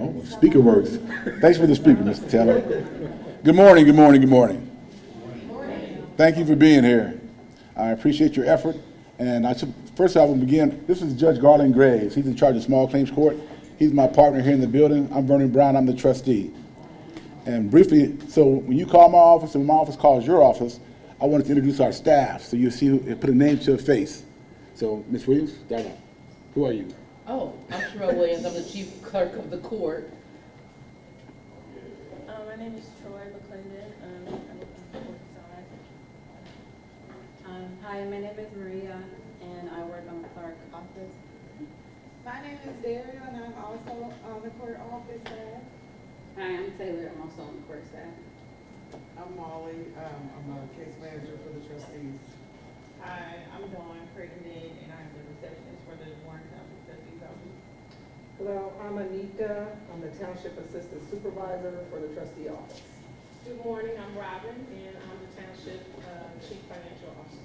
Oh, speaker works. Thanks for the speaker, Mr. Taylor. Good morning, good morning, good morning. Thank you for being here. I appreciate your effort. And first I will begin. This is Judge Garland Graves. He's in charge of small claims court. He's my partner here in the building. I'm Vernon Brown. I'm the trustee. And briefly, so when you call my office and my office calls your office, I wanted to introduce our staff so you'll see, put a name to a face. So, Ms. Williams, start off. Who are you? Oh, I'm Sherelle Williams. I'm the chief clerk of the court. My name is Troy McClendon. I'm on the court side. Hi, my name is Maria, and I work on the clerk office. My name is Daria, and I'm also on the court office side. Hi, I'm Taylor. I'm also on the court staff. I'm Molly. I'm a case manager for the trustees. Hi, I'm Dawn Crittenden, and I'm the receptionist for the Warren Township Trustees Office. Hello, I'm Anika. I'm the Township Assistant Supervisor for the trustee office. Good morning, I'm Robin, and I'm the Township Chief Financial Officer.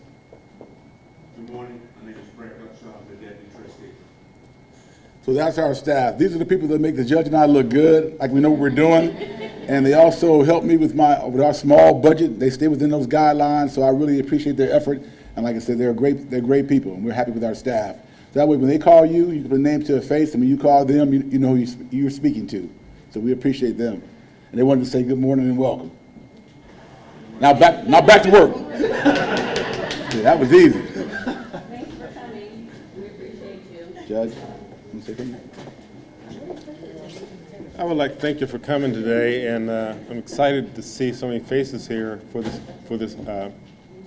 Good morning, my name is Brett Upshaw, I'm the deputy trustee. So that's our staff. These are the people that make the judge and I look good, like we know what we're doing. And they also help me with our small budget. They stay within those guidelines, so I really appreciate their effort. And like I said, they're great people, and we're happy with our staff. That way, when they call you, you can put a name to a face, and when you call them, you know who you're speaking to. So we appreciate them. And they wanted to say good morning and welcome. Now back to work. Yeah, that was easy. Thanks for coming. We appreciate you. Judge, you say something? I would like to thank you for coming today, and I'm excited to see so many faces here for this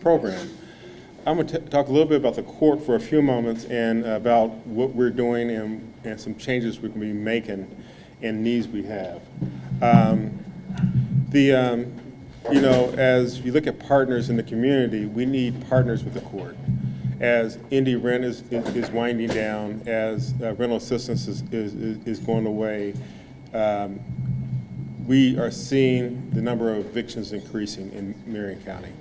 program. I'm going to talk a little bit about the court for a few moments and about what we're doing and some changes we're going to be making and needs we have. You know, as you look at partners in the community, we need partners with the court. As indie rent is winding down, as rental assistance is going away, we are seeing the number of evictions increasing in Marion County.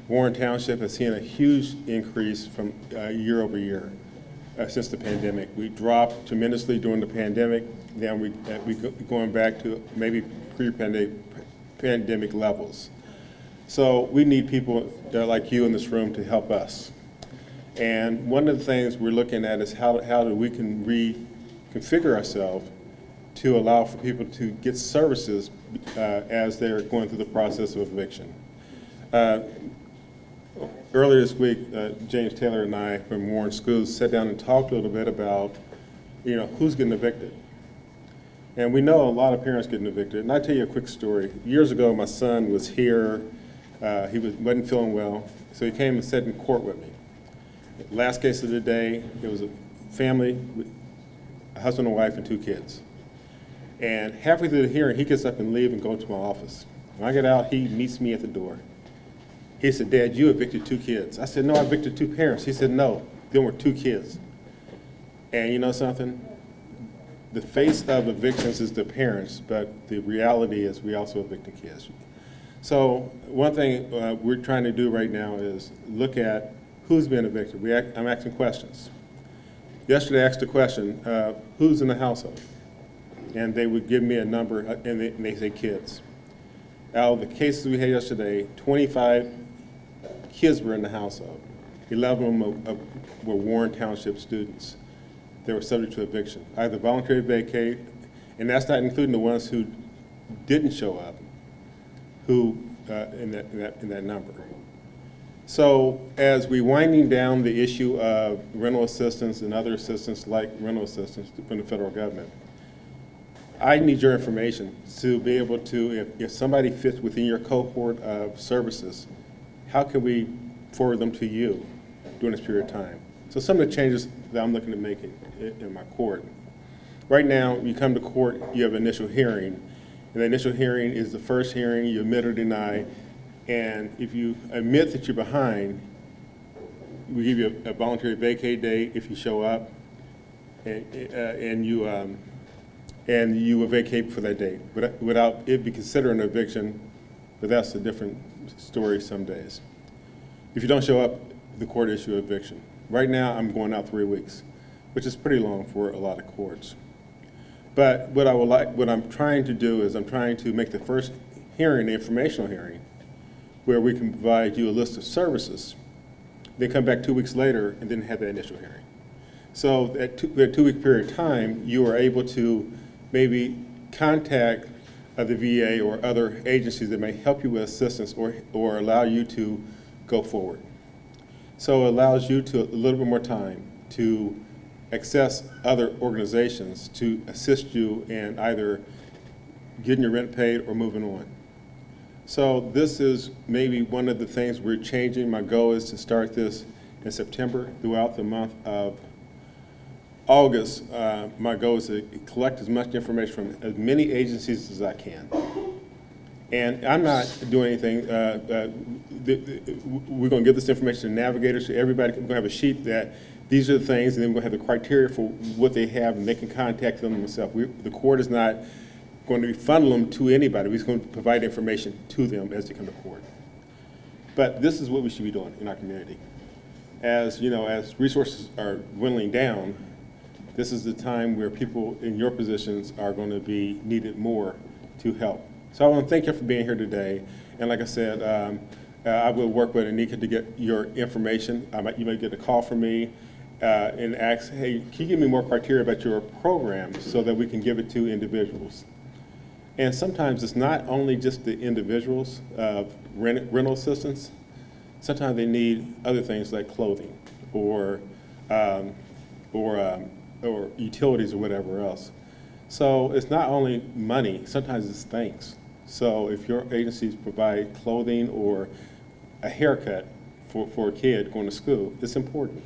Warren Township has seen a huge increase from year over year since the pandemic. We dropped tremendously during the pandemic, then we going back to maybe pre-pandemic levels. So we need people like you in this room to help us. And one of the things we're looking at is how we can reconfigure ourselves to allow for people to get services as they're going through the process of eviction. Earlier this week, James Taylor and I from Warren Schools sat down and talked a little bit about, you know, who's getting evicted. And we know a lot of parents getting evicted. And I'll tell you a quick story. Years ago, my son was here. He wasn't feeling well, so he came and sat in court with me. Last case of the day, it was a family, a husband and wife and 2 kids. And halfway through the hearing, he gets up and leaves and goes to my office. When I get out, he meets me at the door. He said, "Dad, you evicted 2 kids." I said, "No, I evicted 2 parents." He said, "No, there were 2 kids." And you know something? The face of evictions is the parents, but the reality is we also evict the kids. So one thing we're trying to do right now is look at who's been evicted. I'm asking questions. Yesterday I asked a question, who's in the household? And they would give me a number, and they say kids. Out of the cases we had yesterday, 25 kids were in the household. 11 of them were Warren Township students. They were subject to eviction, either voluntary vacate, and that's not including the ones who didn't show up, who in that number. So as we're winding down the issue of rental assistance and other assistance like rental assistance from the federal government, I need your information to be able to, if somebody fits within your cohort of services, how can we forward them to you during this period of time? So some of the changes that I'm looking to make in my court. Right now, you come to court, you have an initial hearing. And the initial hearing is the first hearing, you admit or deny. And if you admit that you're behind, we give you a voluntary vacate date if you show up, and you will vacate for that date without it be considered an eviction, but that's a different story some days. If you don't show up, the court issue eviction. Right now, I'm going out 3 weeks, which is pretty long for a lot of courts. But what I'm trying to do is I'm trying to make the first hearing, the informational hearing, where we can provide you a list of services, then come back 2 weeks later and then have that initial hearing. So that 2-week period of time, you are able to maybe contact the VA or other agencies that may help you with assistance or allow you to go forward. So it allows you to a little bit more time to access other organizations to assist you in either getting your rent paid or moving on. So this is maybe one of the things we're changing. My goal is to start this in September. Throughout the month of August, my goal is to collect as much information from as many agencies as I can. And I'm not doing anything. We're going to give this information to navigators, so everybody. We're going to have a sheet that these are the things, and then we're going to have the criteria for what they have, and they can contact them themselves. The court is not going to funnel them to anybody. We're just going to provide information to them as they come to court. But this is what we should be doing in our community. As you know, as resources are dwindling down, this is the time where people in your positions are going to be needed more to help. So I want to thank you for being here today. And like I said, I will work with Anika to get your information. You may get a call from me and ask, hey, can you give me more criteria about your program so that we can give it to individuals? And sometimes it's not only just the individuals rental assistance. Sometimes they need other things like clothing or utilities or whatever else. So it's not only money, sometimes it's things. So if your agencies provide clothing or a haircut for a kid going to school, it's important.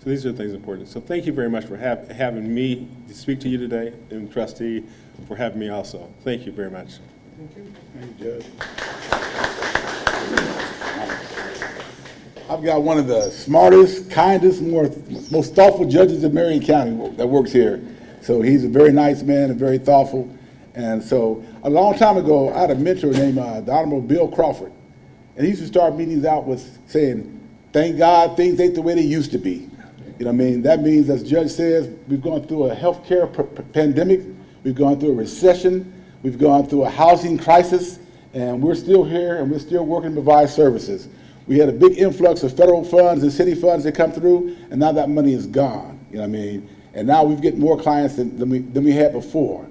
So these are things important. So thank you very much for having me to speak to you today, and trustee for having me also. Thank you very much. Thank you. Thank you, Judge. I've got one of the smartest, kindest, most thoughtful judges in Marion County that works here. So he's a very nice man and very thoughtful. And so a long time ago, I had a mentor named the Honorable Bill Crawford. And he used to start meetings out with saying, thank God things ain't the way they used to be. You know what I mean? That means, as the judge says, we've gone through a healthcare pandemic, we've gone through a recession, we've gone through a housing crisis, and we're still here and we're still working to provide services. We had a big influx of federal funds and city funds that come through, and now that money is gone. You know what I mean? And now we've getting more clients than we had before.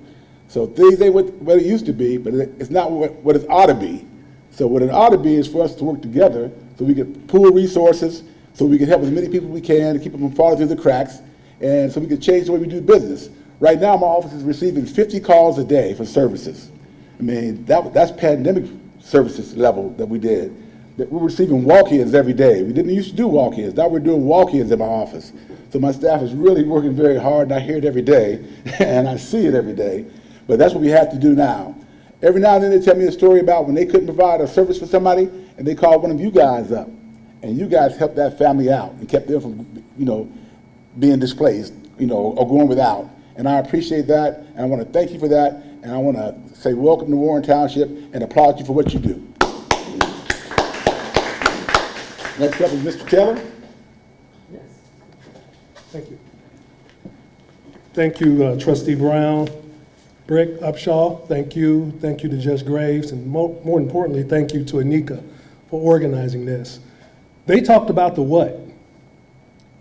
So things ain't what it used to be, but it's not what it ought to be. So what it ought to be is for us to work together so we can pool resources, so we can help as many people as we can to keep them from falling through the cracks, and so we can change the way we do business. Right now, my office is receiving 50 calls a day for services. I mean, that's pandemic services level that we did. That we're receiving walk-ins every day. We didn't used to do walk-ins. Now we're doing walk-ins in my office. So my staff is really working very hard, and I hear it every day, and I see it every day. But that's what we have to do now. Every now and then they tell me a story about when they couldn't provide a service for somebody, and they called one of you guys up. And you guys helped that family out and kept them from, being displaced, or going without. And I appreciate that, and I want to thank you for that, and I want to say welcome to Warren Township and applaud you for what you do. Next up is Mr. Taylor. Yes. Thank you. Thank you, Trustee Brown, Brick, Upshaw. Thank you. Thank you to Judge Graves, and more importantly, thank you to Anika for organizing this. They talked about the what.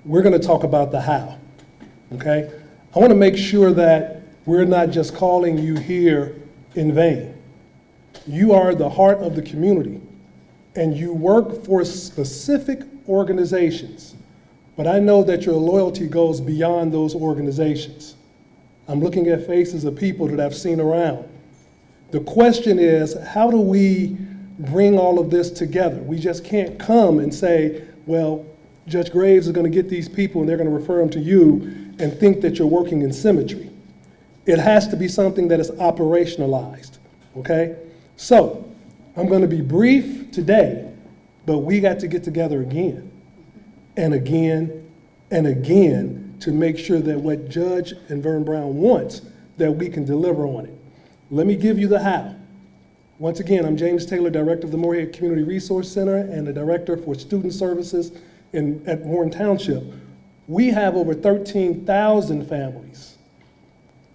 We're going to talk about the how, okay? I want to make sure that we're not just calling you here in vain. You are the heart of the community, and you work for specific organizations, but I know that your loyalty goes beyond those organizations. I'm looking at faces of people that I've seen around. The question is, how do we bring all of this together? We just can't come and say, well, Judge Graves is going to get these people and they're going to refer them to you and think that you're working in symmetry. It has to be something that is operationalized, okay? So, I'm going to be brief today, but we got to get together again and again and again to make sure that what Judge and Vern Brown wants, that we can deliver on it. Let me give you the how. Once again, I'm James Taylor, Director of the Moorhead Community Resource Center and the Director for Student Services at Warren Township. We have over 13,000 families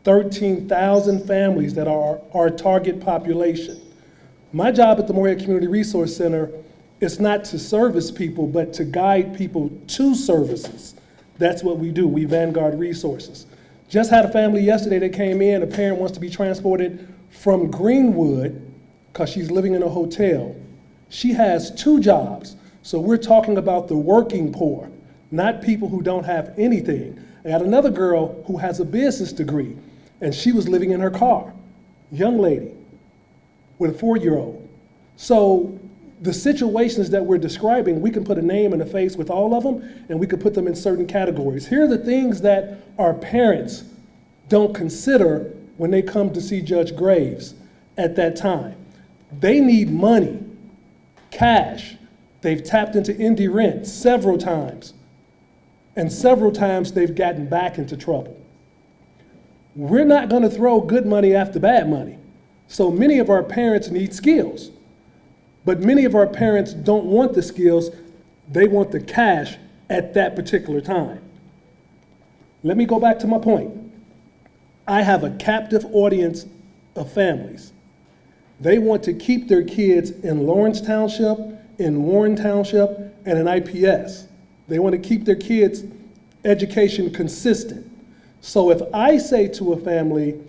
13,000 families that are our target population. My job at the Morehead Community Resource Center is not to service people, but to guide people to services. That's what we do. We vanguard resources. Just had a family yesterday that came in. A parent wants to be transported from Greenwood because she's living in a hotel. She has 2 jobs. So we're talking about the working poor, not people who don't have anything. I got another girl who has a business degree, and she was living in her car, young lady with a 4-year-old. So the situations that we're describing, we can put a name and a face with all of them, and we can put them in certain categories. Here are the things that our parents don't consider when they come to see Judge Graves at that time. They need money, cash. They've tapped into indie rent several times, and several times they've gotten back into trouble. We're not going to throw good money after bad money. So many of our parents need skills, but many of our parents don't want the skills, they want the cash at that particular time. Let me go back to my point. I have a captive audience of families. They want to keep their kids in Lawrence Township, in Warren Township, and in IPS. They want to keep their kids' education consistent. So if I say to a family,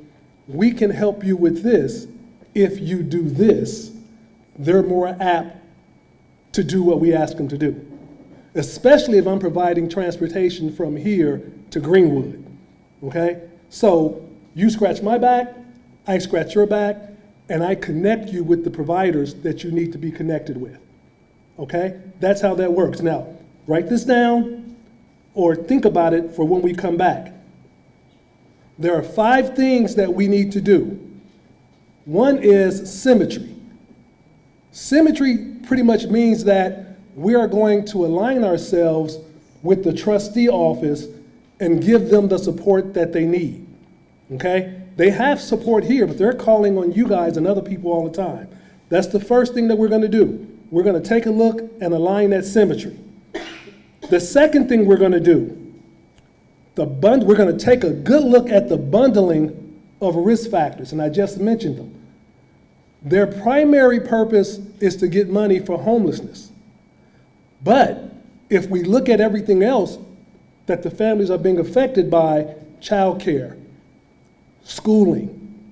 we can help you with this if you do this, they're more apt to do what we ask them to do, especially if I'm providing transportation from here to Greenwood, okay? So you scratch my back, I scratch your back, and I connect you with the providers that you need to be connected with, okay? That's how that works. Now, write this down or think about it for when we come back. There are 5 things that we need to do. One is symmetry. Symmetry pretty much means that we are going to align ourselves with the trustee office and give them the support that they need, okay? They have support here, but they're calling on you guys and other people all the time. That's the first thing that we're gonna do. We're gonna take a look and align that symmetry. The second thing we're gonna do, we're gonna take a good look at the bundling of risk factors, and I just mentioned them. Their primary purpose is to get money for homelessness. But if we look at everything else that the families are being affected by, childcare, schooling,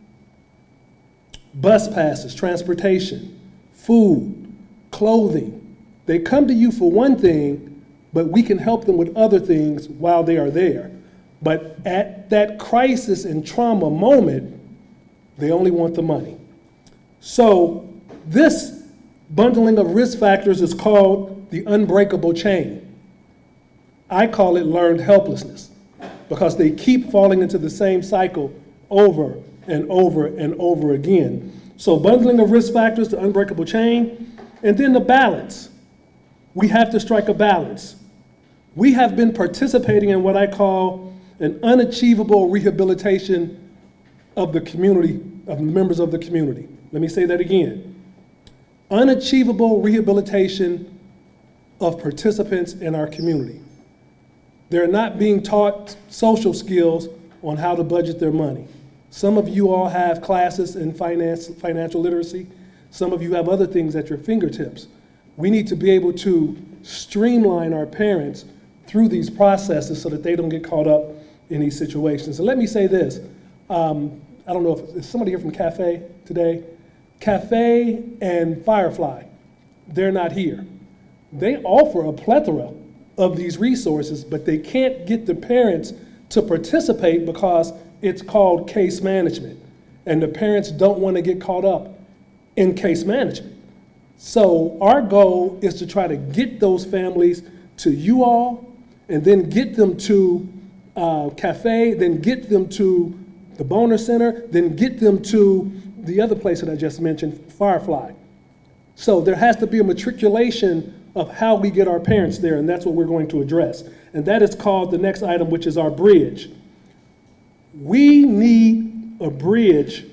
bus passes, transportation, food, clothing, they come to you for one thing, but we can help them with other things while they are there. But at that crisis and trauma moment, they only want the money. So this bundling of risk factors is called the unbreakable chain. I call it learned helplessness because they keep falling into the same cycle over and over and over again. So bundling of risk factors, the unbreakable chain, and then the balance. We have to strike a balance. We have been participating in what I call an unachievable rehabilitation of the community, of members of the community. Let me say that again. Unachievable rehabilitation of participants in our community. They're not being taught social skills on how to budget their money. Some of you all have classes in financial literacy. Some of you have other things at your fingertips. We need to be able to streamline our parents through these processes so that they don't get caught up in these situations. And let me say this. I don't know if is somebody here from Cafe today? Cafe and Firefly, they're not here. They offer a plethora of these resources, but they can't get the parents to participate because it's called case management. And the parents don't want to get caught up in case management. So our goal is to try to get those families to you all, and then get them to Cafe, then get them to the Boner Center, then get them to the other place that I just mentioned, Firefly. So there has to be a matriculation of how we get our parents there, and that's what we're going to address. And that is called the next item, which is our bridge. We need a bridge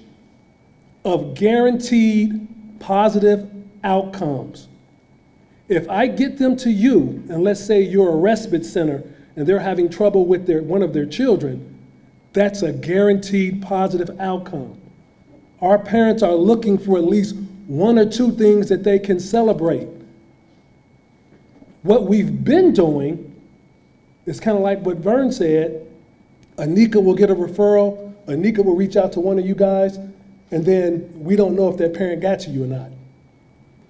of guaranteed positive outcomes. If I get them to you, and let's say you're a respite center and they're having trouble with one of their children, That's a guaranteed positive outcome. Our parents are looking for at least one or two things that they can celebrate. What we've been doing is kind of like what Vern said. Anika will get a referral, Anika will reach out to one of you guys, and then we don't know if that parent got to you or not.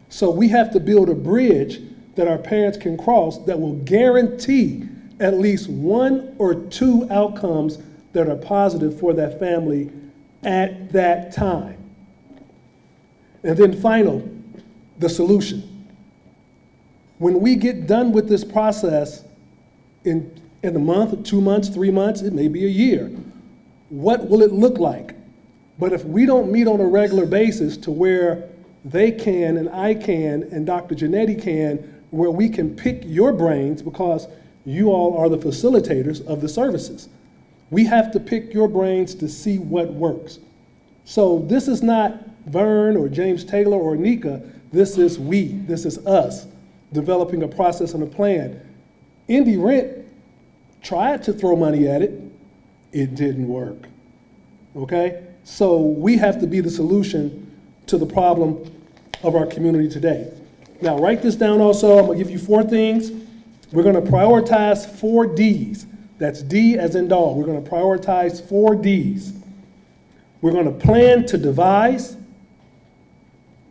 So we have to build a bridge that our parents can cross that will guarantee at least one or two outcomes that are positive for that family at that time. And then the solution. When we get done with this process in a month, 2 months, 3 months, it may be a year, what will it look like? But if we don't meet on a regular basis to where they can and I can and Dr. Janetti can, where we can pick your brains because you all are the facilitators of the services. We have to pick your brains to see what works. So this is not Vern or James Taylor or Nika, this is us developing a process and a plan. Indy Rent tried to throw money at it, it didn't work, okay? So we have to be the solution to the problem of our community today. Now write this down also, I'm gonna give you 4 things. We're gonna prioritize 4 Ds. That's D as in dog. We're gonna prioritize 4 Ds. We're gonna plan to devise.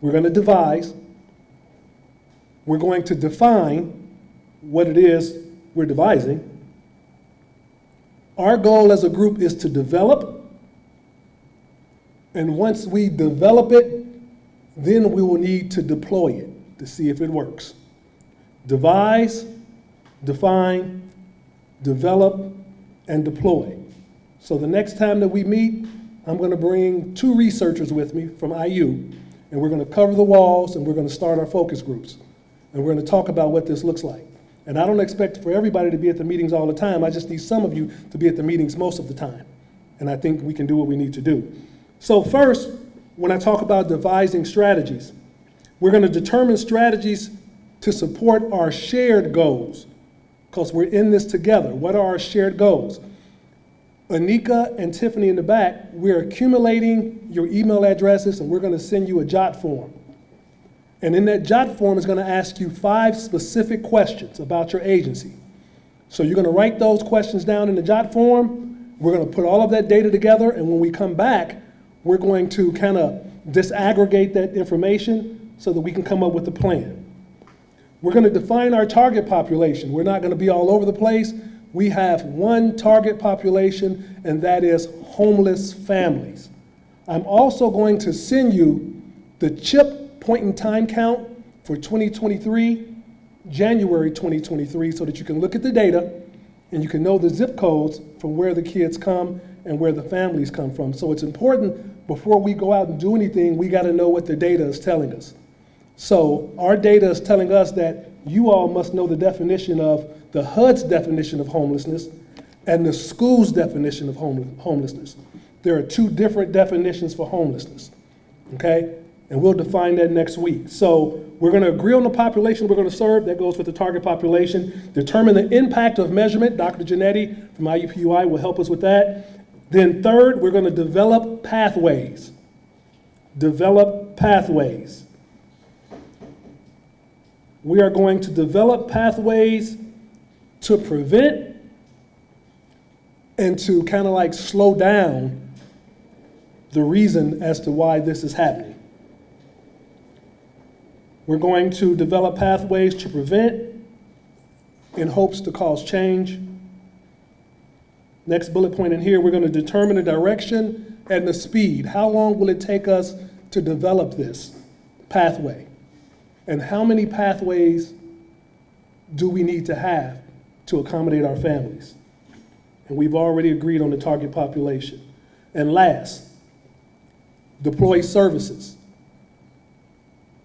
We're gonna devise. We're going to define what it is we're devising. Our goal as a group is to develop, and once we develop it, then we will need to deploy it to see if it works. Devise, define, develop, and deploy. So the next time that we meet, I'm going to bring 2 researchers with me from IU, and we're going to cover the walls, and we're going to start our focus groups. And we're going to talk about what this looks like. And I don't expect for everybody to be at the meetings all the time. I just need some of you to be at the meetings most of the time. And I think we can do what we need to do. So first, when I talk about devising strategies, we're going to determine strategies to support our shared goals, because we're in this together. What are our shared goals? Anika and Tiffany in the back, we're accumulating your email addresses, and we're going to send you a jot form. And in that jot form is going to ask you 5 specific questions about your agency. So you're going to write those questions down in the jot form. We're going to put all of that data together, and when we come back, we're going to kind of disaggregate that information so that we can come up with a plan. We're going to define our target population. We're not going to be all over the place. We have one target population, and that is homeless families. I'm also going to send you the CHIP point in time count for 2023, January 2023, so that you can look at the data and you can know the zip codes from where the kids come and where the families come from. So it's important before we go out and do anything, we got to know what the data is telling us. So our data is telling us that you all must know the definition of the HUD's definition of homelessness and the school's definition of homelessness. There are 2 different definitions for homelessness, okay? And we'll define that next week. So we're going to agree on the population we're going to serve. That goes with the target population. Determine the impact of measurement. Dr. Janetti from IUPUI will help us with that. Then third, we're going to develop pathways. Develop pathways. We are going to develop pathways to prevent and to kind of like slow down the reason as to why this is happening. We're going to develop pathways to prevent in hopes to cause change. Next bullet point in here, we're going to determine the direction and the speed. How long will it take us to develop this pathway? And how many pathways do we need to have to accommodate our families? And we've already agreed on the target population. And last, deploy services.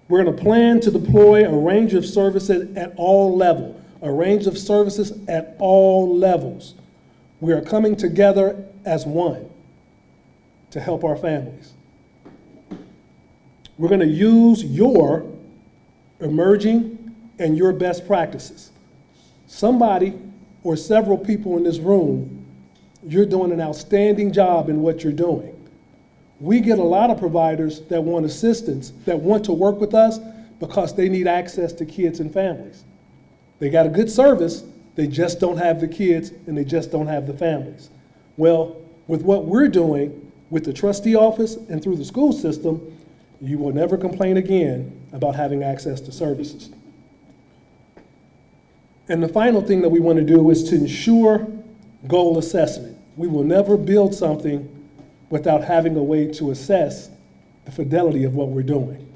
We're going to plan to deploy a range of services at all levels, a range of services at all levels. We are coming together as one to help our families. We're going to use your emerging and your best practices. Somebody or several people in this room You're doing an outstanding job in what you're doing. We get a lot of providers that want assistance, that want to work with us because they need access to kids and families. They got a good service, they just don't have the kids and they just don't have the families. Well, with what we're doing with the trustee office and through the school system, you will never complain again about having access to services. And the final thing that we want to do is to ensure goal assessment. We will never build something without having a way to assess the fidelity of what we're doing.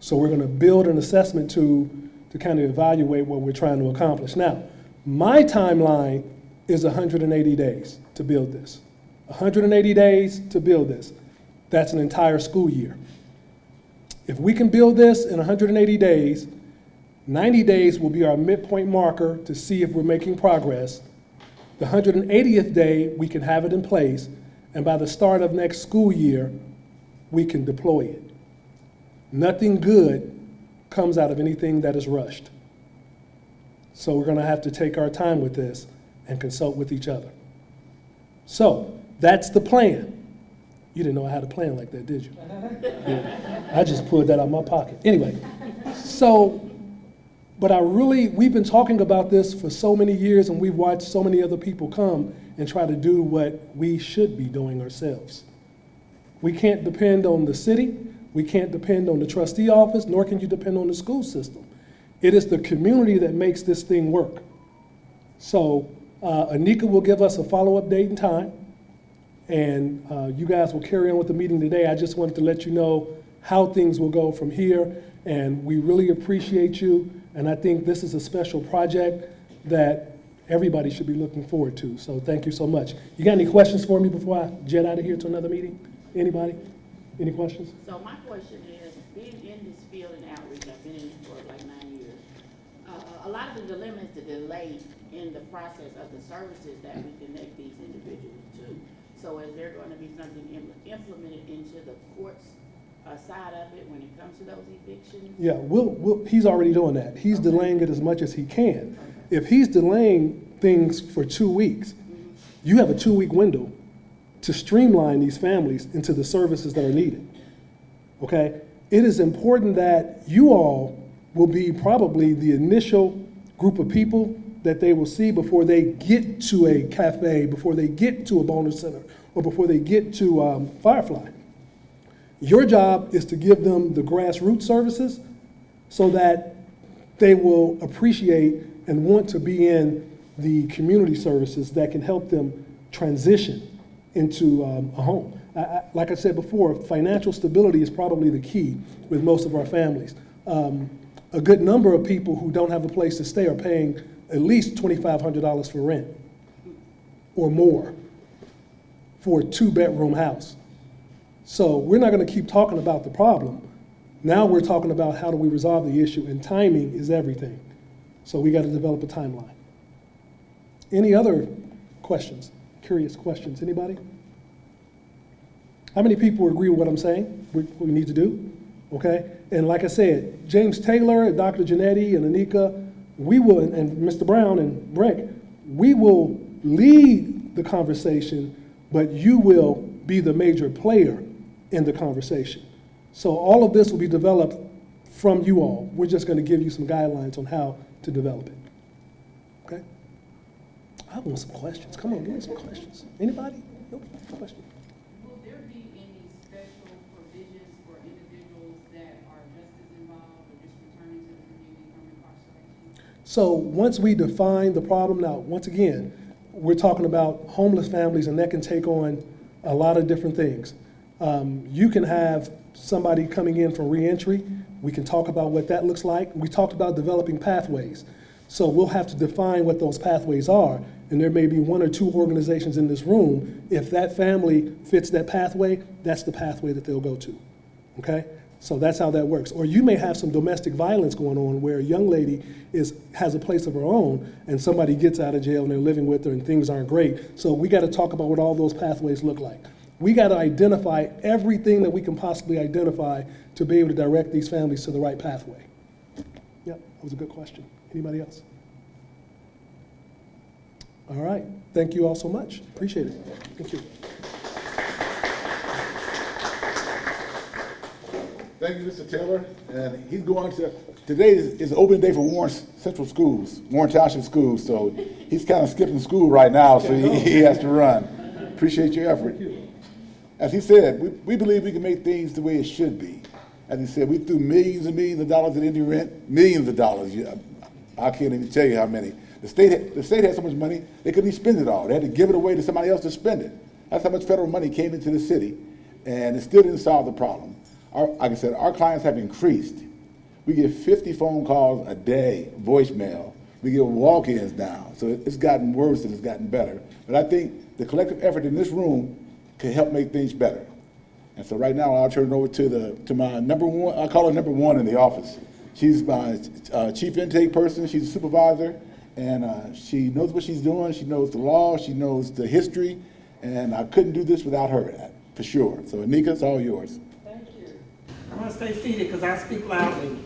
So we're going to build an assessment tool to kind of evaluate what we're trying to accomplish. Now, my timeline is 180 days to build this. 180 days to build this. That's an entire school year. If we can build this in 180 days, 90 days will be our midpoint marker to see if we're making progress. The 180th day, we can have it in place, and by the start of next school year, we can deploy it. Nothing good comes out of anything that is rushed. So we're going to have to take our time with this and consult with each other. So that's the plan. You didn't know I had a plan like that, did you? Yeah. I just pulled that out of my pocket. Anyway, but we've been talking about this for so many years, and we've watched so many other people come and try to do what we should be doing ourselves. We can't depend on the city, we can't depend on the trustee office, nor can you depend on the school system. It is the community that makes this thing work. So Anika will give us a follow-up date and time, and you guys will carry on with the meeting today. I just wanted to let you know how things will go from here, and we really appreciate you, and I think this is a special project that everybody should be looking forward to. So thank you so much. You got any questions for me before I jet out of here to another meeting? Anybody? Any questions? So my question is, being in this field and outreach, I've been in it for like 9 years. A lot of the dilemma is the delay in the process of the services that we connect these individuals to. So is there going to be something implemented into the courts side of it when it comes to those evictions? Yeah, he's already doing that. He's delaying it as much as he can. If he's delaying things for 2 weeks, you have a 2-week window to streamline these families into the services that are needed, okay? It is important that you all will be probably the initial group of people that they will see before they get to a cafe, before they get to a bonus center, or before they get to Firefly. Your job is to give them the grassroots services so that they will appreciate and want to be in the community services that can help them transition into a home. Like I said before, financial stability is probably the key with most of our families. A good number of people who don't have a place to stay are paying at least $2,500 for rent or more for a 2-bedroom house. So we're not going to keep talking about the problem. Now we're talking about how do we resolve the issue, and timing is everything. So we got to develop a timeline. Any other questions? Curious questions? Anybody? How many people agree with what I'm saying, what we need to do? Okay? And like I said, James Taylor, Dr. Janetti, and Anika, we will, and Mr. Brown and Breck, we will lead the conversation, but you will be the major player in the conversation. So all of this will be developed from you all. We're just going to give you some guidelines on how to develop it. Okay? I want some questions. Come on, give me some questions. Anybody? Nope. Question. Will there be any special provisions for individuals that are just as involved or just returning to the community from incarceration? So once we define the problem, now, once again, we're talking about homeless families, and that can take on a lot of different things. You can have somebody coming in for reentry. We can talk about what that looks like. We talked about developing pathways. So we'll have to define what those pathways are, and there may be 1 or 2 organizations in this room. If that family fits that pathway, that's the pathway that they'll go to, okay? So that's how that works. Or you may have some domestic violence going on where a young lady has a place of her own, and somebody gets out of jail and they're living with her and things aren't great. So we got to talk about what all those pathways look like. We got to identify everything that we can possibly identify to be able to direct these families to the right pathway. Yep, that was a good question. Anybody else? All right. Thank you all so much. Appreciate it. Thank you. Thank you, Mr. Taylor. And he's going to, today is open day for Warren Central Schools, Warren Township Schools. So he's kind of skipping school right now, so he has to run. Appreciate your effort. As he said, we believe we can make things the way it should be. As he said, we threw millions and millions of dollars at Indian rent, millions of dollars. I can't even tell you how many. The state had so much money, they couldn't even spend it all. They had to give it away to somebody else to spend it. That's how much federal money came into the city, and it still didn't solve the problem. Like I said, our clients have increased. We get 50 phone calls a day, voicemail. We get walk-ins now. So it's gotten worse and it's gotten better. But I think the collective effort in this room can help make things better. And so right now, I'll turn it over to my number one, I call her number one in the office. She's my chief intake person, she's a supervisor, and she knows what she's doing, she knows the law, she knows the history, and I couldn't do this without her, for sure. So Anika, it's all yours. Thank you. I'm gonna stay seated because I speak loudly.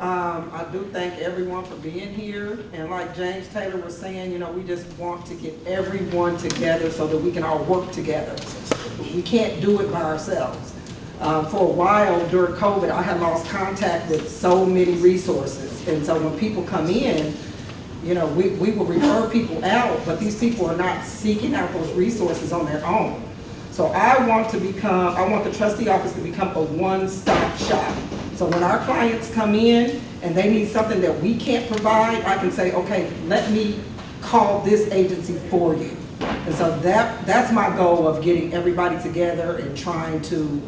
I do thank everyone for being here, and like James Taylor was saying, you know, we just want to get everyone together so that we can all work together. We can't do it by ourselves. For a while during COVID, I had lost contact with so many resources, and so when people come in, you know, we will refer people out, but these people are not seeking out those resources on their own. So I want the trustee office to become a one-stop shop. So when our clients come in and they need something that we can't provide, I can say, okay, let me call this agency for you. And so that's my goal of getting everybody together and trying to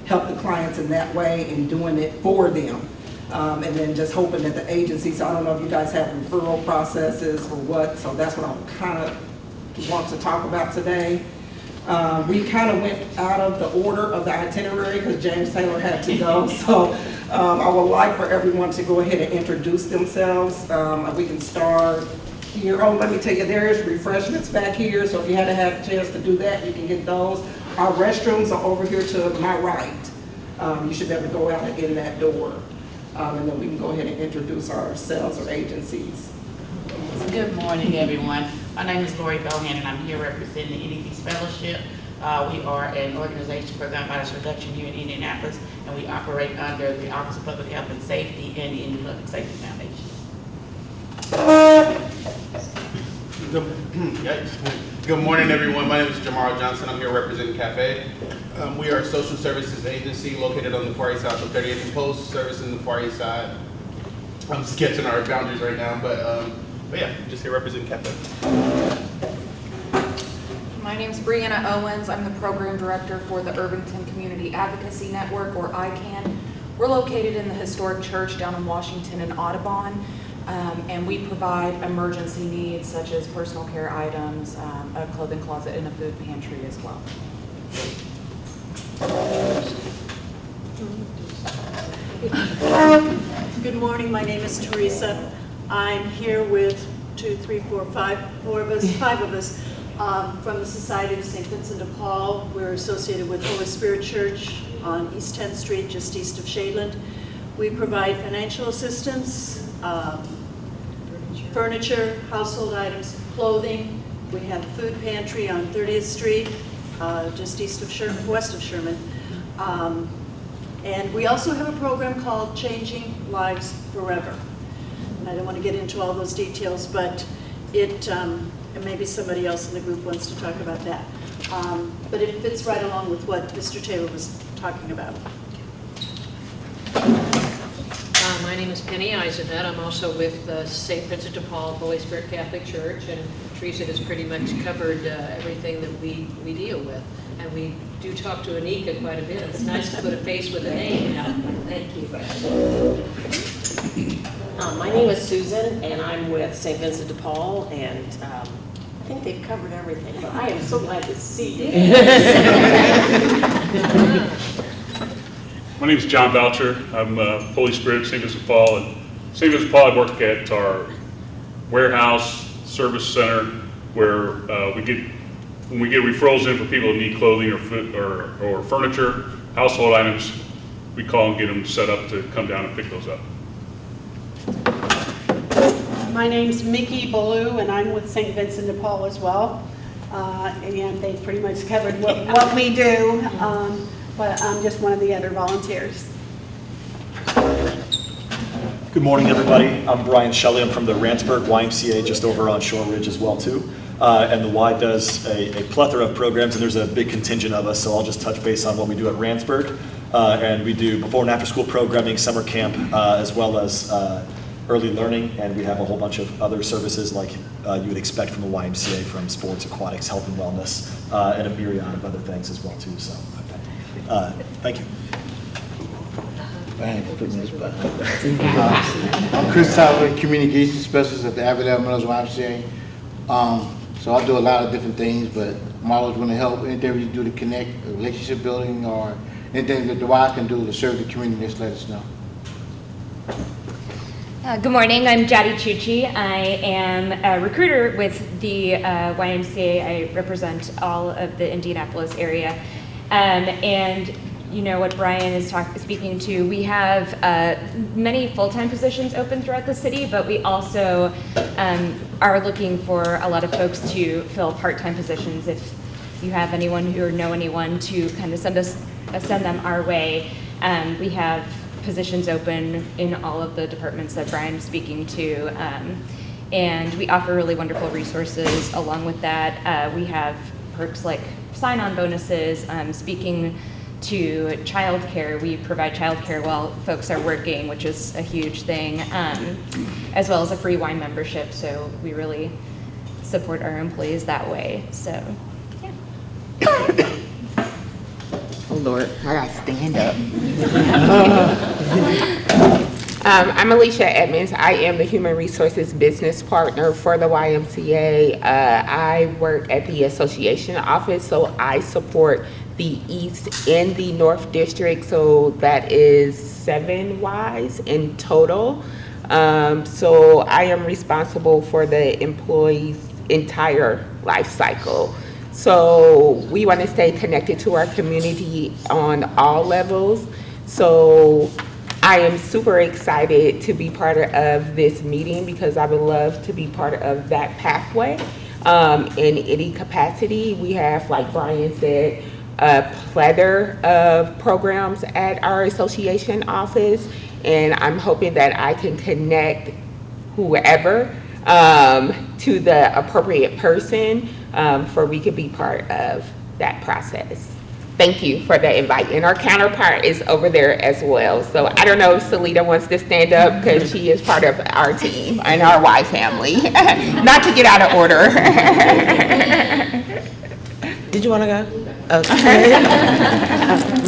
help the clients in that way and doing it for them. And then just hoping that the agency, so I don't know if you guys have referral processes or what, so that's what I kind of want to talk about today. We kind of went out of the order of the itinerary because James Taylor had to go. So I would like for everyone to go ahead and introduce themselves. We can start here. Oh, let me tell you, there is refreshments back here. So if you hadn't had a chance to do that, you can get those. Our restrooms are over here to my right. You should be able to go out and in that door. And then we can go ahead and introduce ourselves or agencies. Good morning, everyone. My name is Lori Bohan, and I'm here representing the NEP's Fellowship. We are an organization for gun violence reduction here in Indianapolis, and we operate under the Office of Public Health and Safety and the Indian Public Safety Foundation. Good morning, everyone. My name is Jamar Johnson. I'm here representing Cafe. We are a social services agency located on the Far East Side, so 38th and Post, servicing the Far East Side. I'm sketching our boundaries right now, but yeah, just here representing Cafe. My name's Brianna Owens. I'm the program director for the Irvington Community Advocacy Network, or ICANN. We're located in the historic church down in Washington and Audubon, and we provide emergency needs such as personal care items, a clothing closet, and a food pantry as well. Good morning, my name is Teresa. I'm here with five of us from the Society of St. Vincent de Paul. We're associated with Holy Spirit Church on East 10th Street, just east of Shadeland. We provide financial assistance, furniture, household items, clothing. We have a food pantry on 30th Street, just east of Sherman, west of Sherman. And we also have a program called Changing Lives Forever. And I don't want to get into all those details, but and maybe somebody else in the group wants to talk about that. But it fits right along with what Mr. Taylor was talking about. My name is Penny Eisenhunt. I'm also with St. Vincent de Paul Holy Spirit Catholic Church, and Teresa has pretty much covered everything that we deal with. And we do talk to Anika quite a bit. It's nice to put a face with a name now. Thank you. My name is Susan, and I'm with St. Vincent de Paul, and I think they've covered everything, but I am so glad to see you. My name is John Boucher. I'm Holy Spirit, St. Vincent de Paul. And St. Vincent de Paul, I work at our warehouse service center where when we get referrals in for people who need clothing or food or furniture, household items, we call and get them set up to come down and pick those up. My name's Mickey Ballou, and I'm with St. Vincent de Paul as well. And they pretty much covered what we do, but I'm just one of the other volunteers. Good morning, everybody. I'm Brian Shelley. I'm from the Randsburg YMCA, just over on Shore Ridge as well, too. And the Y does a plethora of programs, and there's a big contingent of us, so I'll just touch base on what we do at Randsburg. And we do before and after school programming, summer camp, as well as early learning, and we have a whole bunch of other services like you would expect from a YMCA, from sports, aquatics, health and wellness, and a myriad of other things as well, too. So, thank you. I'm Chris Tyler, Communication Specialist at the Avondale Mills YMCA. So I do a lot of different things, but I'm always going to help. Anything we do to connect, relationship building, or anything that the Y can do to serve the community, just let us know. Good morning, I'm Jaddy Chuchi. I am a recruiter with the YMCA. I represent all of the Indianapolis area. And you know what Brian is speaking to, we have many full-time positions open throughout the city, but we also are looking for a lot of folks to fill part-time positions. If you have anyone or know anyone, to kind of send them our way. We have positions open in all of the departments that Brian's speaking to, and we offer really wonderful resources. Along with that, we have perks like sign-on bonuses, speaking to childcare. We provide childcare while folks are working, which is a huge thing, as well as a free wine membership. So we really support our employees that way. So, yeah. Oh Lord, I gotta stand up. I'm Alicia Edmonds. I am the Human Resources Business Partner for the YMCA. I work at the association office, so I support the East and the North District, so that is 7 Ys in total. So I am responsible for the employee's entire life cycle. So we want to stay connected to our community on all levels. So I am super excited to be part of this meeting because I would love to be part of that pathway in any capacity. We have, like Brian said, a plethora of programs at our association office, and I'm hoping that I can connect whoever to the appropriate person for we could be part of that process. Thank you for the invite. And our counterpart is over there as well. So I don't know if Salita wants to stand up because she is part of our team and our Y family. Not to get out of order. Did you want to go? Okay.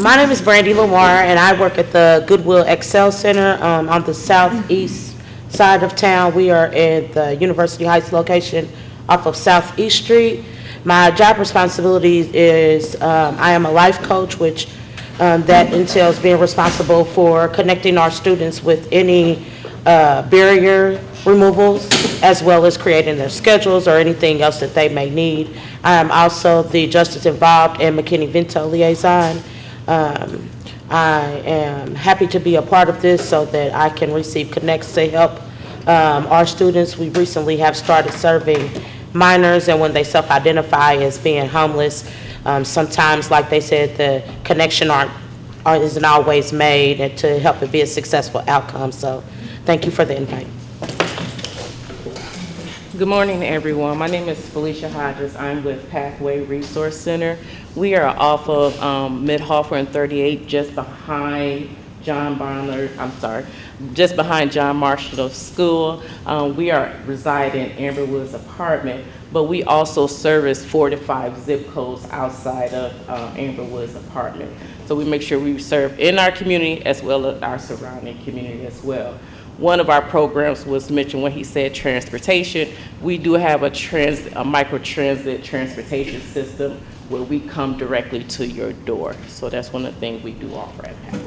My name is Brandy Lamar, and I work at the Goodwill Excel Center on the southeast side of town. We are at the University Heights location off of Southeast Street. My job responsibilities is I am a life coach, which that entails being responsible for connecting our students with any barrier removals, as well as creating their schedules or anything else that they may need. I am also the Justice Involved and McKinney-Vento liaison. I am happy to be a part of this so that I can receive connects to help our students. We recently have started serving minors, and when they self-identify as being homeless, sometimes, like they said, the connection isn't always made, and to help it be a successful outcome. So thank you for the invite. Good morning, everyone. My name is Felicia Hodges. I'm with Pathway Resource Center. We are off of Mid-Hawthorne 38, just behind John Marshall's school. We reside in Amber Woods apartment, but we also service 4 to 5 zip codes outside of Amber Woods apartment. So we make sure we serve in our community as well as our surrounding community as well. One of our programs was mentioned when he said transportation. We do have a microtransit transportation system where we come directly to your door. So that's one of the things we do offer at Pathway.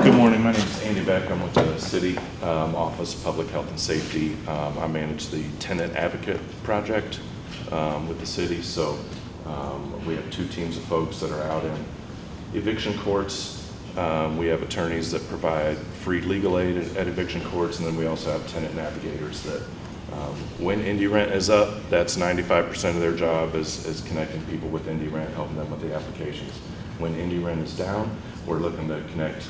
Good morning, my name is Andy Beck. I'm with the City Office of Public Health and Safety. I manage the Tenant Advocate Project with the city. So we have 2 teams of folks that are out in eviction courts We have attorneys that provide free legal aid at eviction courts, and then we also have tenant navigators that when indie rent is up, that's 95% of their job is connecting people with indie rent, helping them with the applications. When indie rent is down, we're looking to connect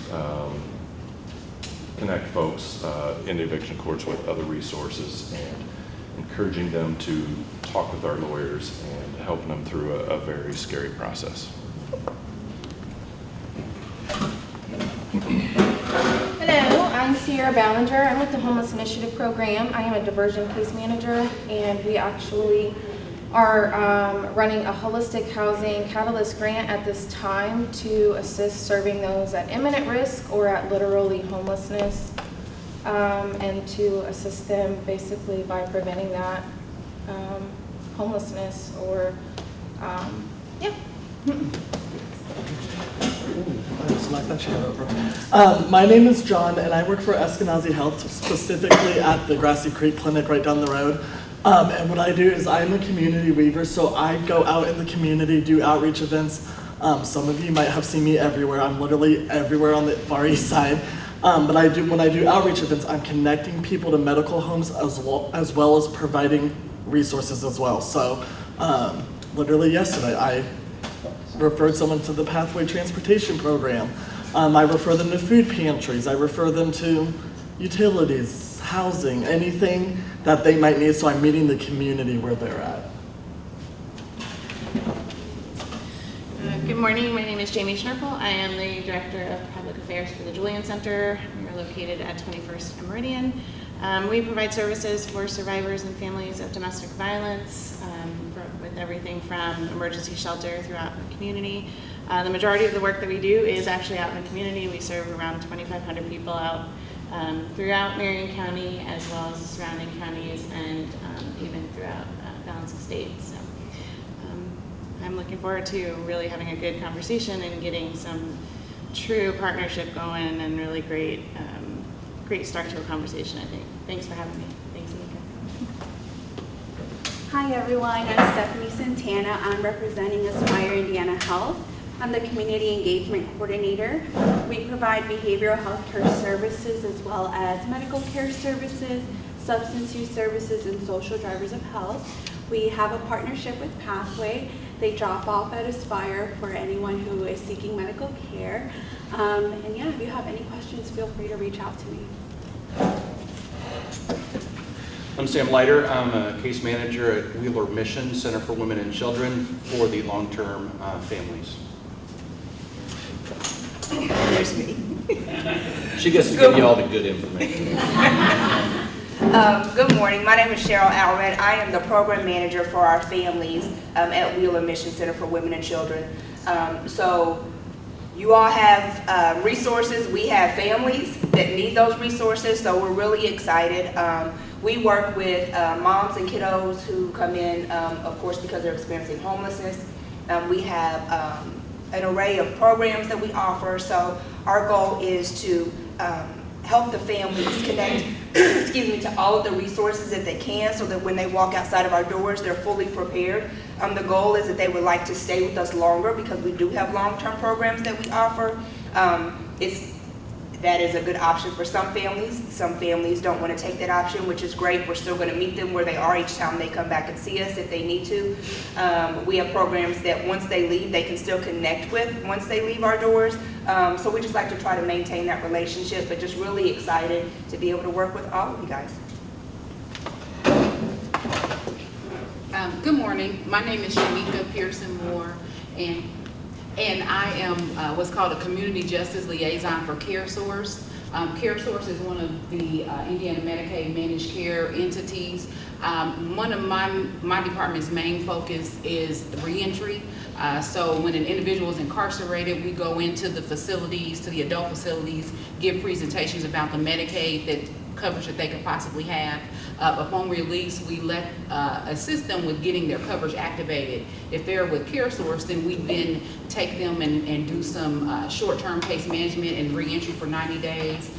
folks in the eviction courts with other resources and encouraging them to talk with our lawyers and helping them through a very scary process. Hello, I'm Sierra Ballinger. I'm with the Homeless Initiative Program. I am a diversion case manager, and we actually are running a holistic housing catalyst grant at this time to assist serving those at imminent risk or at literally homelessness, and to assist them basically by preventing that homelessness or, yeah. My name is John, and I work for Eskenazi Health, specifically at the Grassy Creek Clinic right down the road. And what I do is I'm a community weaver, so I go out in the community, do outreach events. Some of you might have seen me everywhere. I'm literally everywhere on the Far East Side. But when I do outreach events, I'm connecting people to medical homes as well as providing resources as well. So literally yesterday, I referred someone to the Pathway Transportation Program. I refer them to food pantries. I refer them to utilities, housing, anything that they might need. So I'm meeting the community where they're at. Good morning, my name is Jamie Schnurple. I am the Director of Public Affairs for the Julian Center. We are located at 21st and Meridian. We provide services for survivors and families of domestic violence, with everything from emergency shelter throughout the community. The majority of the work that we do is actually out in the community. We serve around 2,500 people out throughout Marion County, as well as the surrounding counties, and even throughout balance of states. So, I'm looking forward to really having a good conversation and getting some true partnership going, and really great start to a conversation, I think. Thanks for having me. Thanks, Anika. Hi everyone, I'm Stephanie Santana. I'm representing Aspire Indiana Health. I'm the Community Engagement Coordinator. We provide behavioral health care services as well as medical care services, substance use services, and social drivers of health. We have a partnership with Pathway. They drop off at Aspire for anyone who is seeking medical care. And yeah, if you have any questions, feel free to reach out to me. I'm Sam Leiter. I'm a case manager at Wheeler Mission Center for Women and Children for the long-term families. There's me. She gets to give you all the good information. Good morning. My name is Cheryl Alred. I am the program manager for our families at Wheeler Mission Center for Women and Children. So you all have resources. We have families that need those resources, so we're really excited. We work with moms and kiddos who come in, of course, because they're experiencing homelessness. We have an array of programs that we offer, so our goal is to help the families connect excuse me, to all of the resources that they can, so that when they walk outside of our doors, they're fully prepared. The goal is that they would like to stay with us longer, because we do have long-term programs that we offer. That is a good option for some families. Some families don't want to take that option, which is great. We're still going to meet them where they are each time they come back and see us if they need to. We have programs that once they leave, they can still connect with once they leave our doors. So we just like to try to maintain that relationship, but just really excited to be able to work with all of you guys. Good morning. My name is Shamika Pearson Moore, and I am what's called a Community Justice Liaison for CareSource. CareSource is one of the Indiana Medicaid managed care entities. One of my department's main focus is reentry. So when an individual is incarcerated, we go into the facilities, to the adult facilities, give presentations about the Medicaid that coverage that they could possibly have. Upon release, we assist them with getting their coverage activated. If they're with CareSource, then we then take them and do some short-term case management and reentry for 90 days.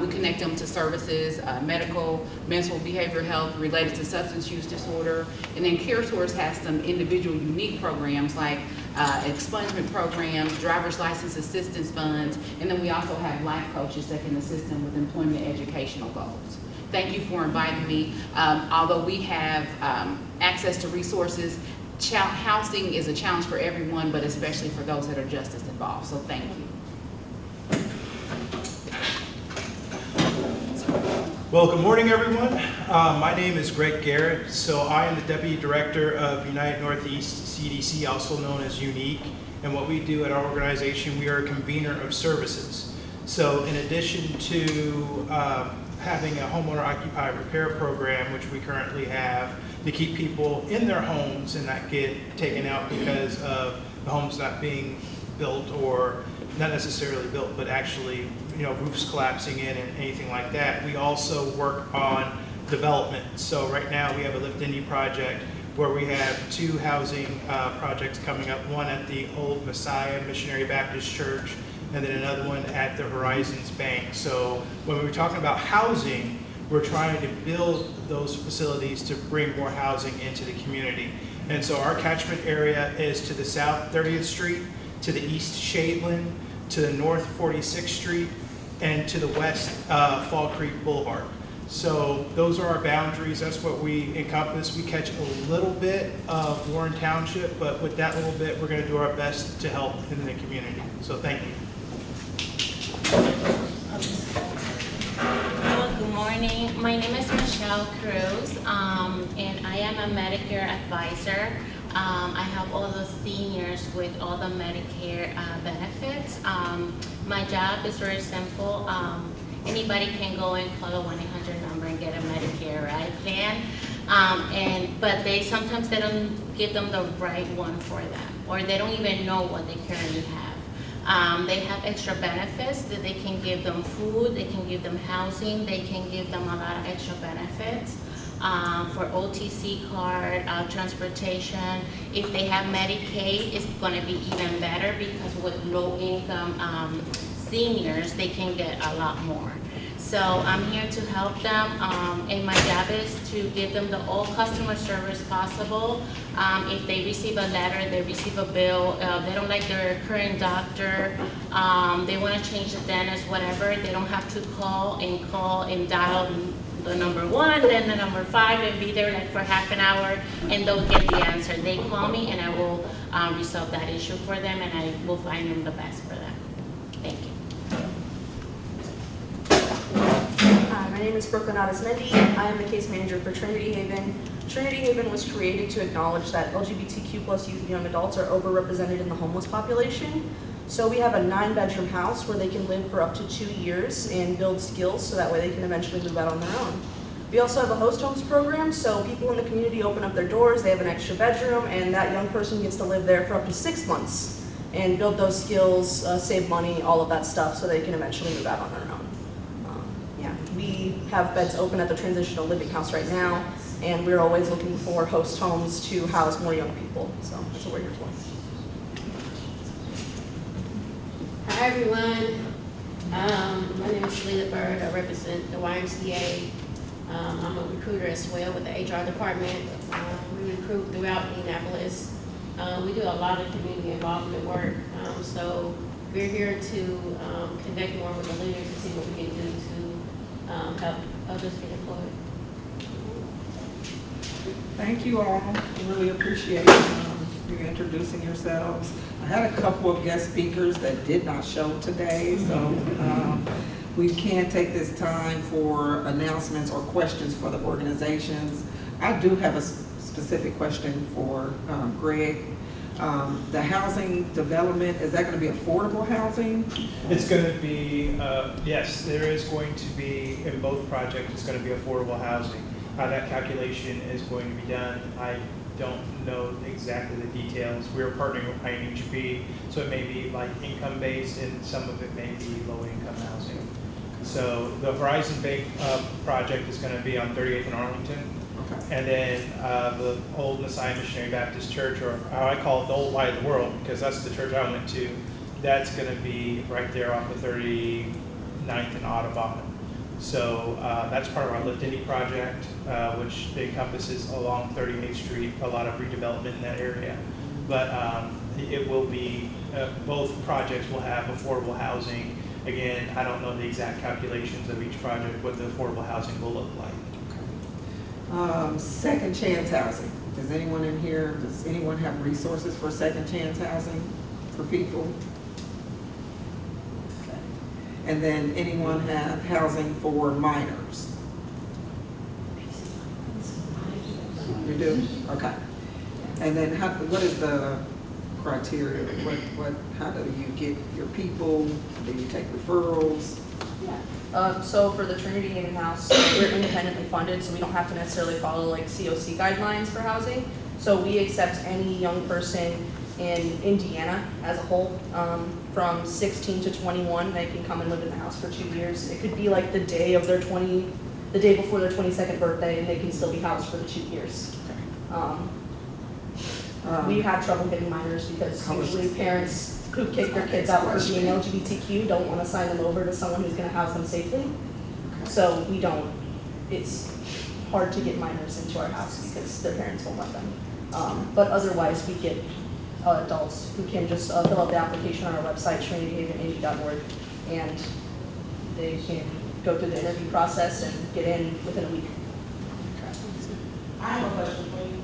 We connect them to services, medical, mental, behavioral health related to substance use disorder. And then CareSource has some individual unique programs like expungement programs, driver's license assistance funds, and then we also have life coaches that can assist them with employment and educational goals. Thank you for inviting me. Although we have access to resources, housing is a challenge for everyone, but especially for those that are justice involved. So thank you. Well, good morning, everyone. My name is Greg Garrett. So I am the Deputy Director of United Northeast CDC, also known as UNIQUE. And what we do at our organization, we are a convener of services. So in addition to having a homeowner occupied repair program, which we currently have to keep people in their homes and not get taken out because of the homes not being built, or not necessarily built, but actually, roofs collapsing in and anything like that. We also work on development. So right now we have a Lift Indy project where we have 2 housing projects coming up, one at the old Messiah Missionary Baptist Church, and then another one at the Horizons Bank. So when we're talking about housing, we're trying to build those facilities to bring more housing into the community. And so our catchment area is to the south 30th Street, to the east Shadeland, to the north 46th Street, and to the west Fall Creek Boulevard. So those are our boundaries. That's what we encompass. We catch a little bit of Warren Township, but with that little bit, we're going to do our best to help in the community. So thank you. Good morning. My name is Michelle Cruz, and I am a Medicare advisor. I help all the seniors with all the Medicare benefits. My job is very simple. Anybody can go and call a 1-800 number and get a Medicare plan, but sometimes they don't give them the right one for them, or they don't even know what they currently have. They have extra benefits that they can give them food, they can give them housing, they can give them a lot of extra benefits. For OTC card, transportation. If they have Medicaid, it's going to be even better, because with low income seniors, they can get a lot more. So I'm here to help them, and my job is to give them the all customer service possible. If they receive a letter, they receive a bill, they don't like their current doctor, they want to change the dentist, whatever, they don't have to call and dial the number 1, then the number 5, and be there like for half an hour, and they'll get the answer. They call me and I will resolve that issue for them, and I will find them the best for them. Thank you. Hi, my name is Brooklyn Adesmedi. I am the case manager for Trinity Haven. Trinity Haven was created to acknowledge that LGBTQ+ youth and young adults are overrepresented in the homeless population. So we have a 9-bedroom house where they can live for up to 2 years and build skills, so that way they can eventually move out on their own. We also have a host homes program, so people in the community open up their doors, they have an extra bedroom, and that young person gets to live there for up to 6 months and build those skills, save money, all of that stuff, so they can eventually move out on their own. We have beds open at the transitional living house right now, and we're always looking for host homes to house more young people, so that's what we're here for. Hi everyone, my name is Shalita Bird. I represent the YMCA. I'm a recruiter as well with the HR department. We recruit throughout Indianapolis. We do a lot of community involvement work, so we're here to connect more with the leaders to see what we can do to help others get employed. Thank you all. I really appreciate you introducing yourselves. I had a couple of guest speakers that did not show today, so we can take this time for announcements or questions for the organizations. I do have a specific question for Greg. The housing development, is that going to be affordable housing? It's going to be, yes, there is going to be, in both projects, it's going to be affordable housing. How that calculation is going to be done, I don't know exactly the details. We're partnering with INHB, so it may be like income-based, and some of it may be low-income housing. So the Horizon Bank project is going to be on 38th and Arlington. And then the old Messiah Missionary Baptist Church, or how I call it the old light of the world, because that's the church I went to, that's going to be right there off of 39th 9th and Audubon. So that's part of our Lift Indy project, which encompasses along 38th Street, a lot of redevelopment in that area. But it will be, both projects will have affordable housing. Again, I don't know the exact calculations of each project, what the affordable housing will look like. Second chance housing. Does anyone have resources for second chance housing for people? Okay. And then anyone have housing for minors? You do? Okay. And then what is the criteria? How do you get your people? Do you take referrals? So for the Trinity Haven House, we're independently funded, so we don't have to necessarily follow like COC guidelines for housing. So we accept any young person in Indiana as a whole, from 16 to 21. They can come and live in the house for 2 years. It could be like the day before their 22nd birthday, and they can still be housed for the 2 years. We've had trouble getting minors because usually parents who kick their kids out for being LGBTQ don't want to sign them over to someone who's going to house them safely. So it's hard to get minors into our house because their parents won't let them. But otherwise, we get adults who can just fill out the application on our website, trinityhavenindy.org, and they can go through the interview process and get in within a week. I have a question for you.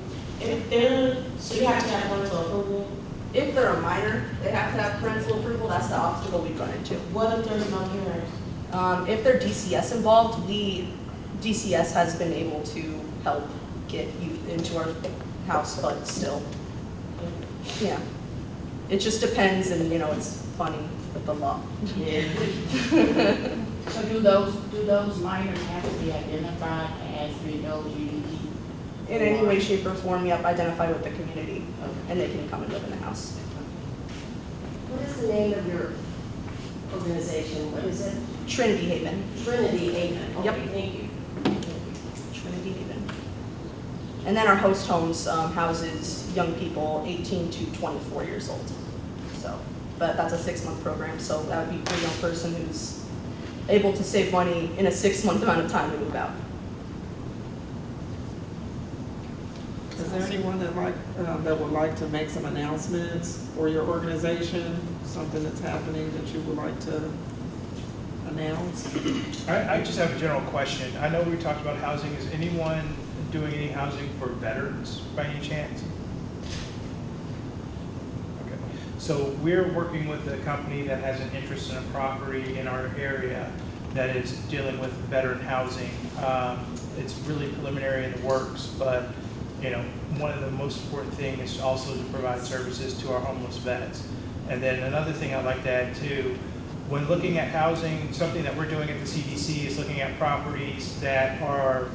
So you have to have parental approval? If they're a minor, they have to have parental approval. That's the obstacle we've run into. What if there's no parents? If there's DCS involved, DCS has been able to help get youth into our house, but still, yeah. It just depends, and it's funny with the law. Yeah. So do those minors have to be identified as being LGBT? In any way, shape, or form, yep, identify with the community, and they can come and live in the house. What is the name of your organization? What is it? Trinity Haven. Trinity Haven. Okay, Yep. thank you. Trinity Haven. And then our host homes houses young people 18 to 24 years old. So, but that's a 6-month program, so that would be for a young person who's able to save money in a 6-month amount of time to move out. Is there anyone that would like to make some announcements for your organization? Something that's happening that you would like to announce? I just have a general question. I know we talked about housing. Is anyone doing any housing for veterans by any chance? Okay. So we're working with a company that has an interest in a property in our area that is dealing with veteran housing. It's really preliminary in the works, but one of the most important things is also to provide services to our homeless vets. And then another thing I'd like to add too, when looking at housing, something that we're doing at the CDC is looking at properties that are,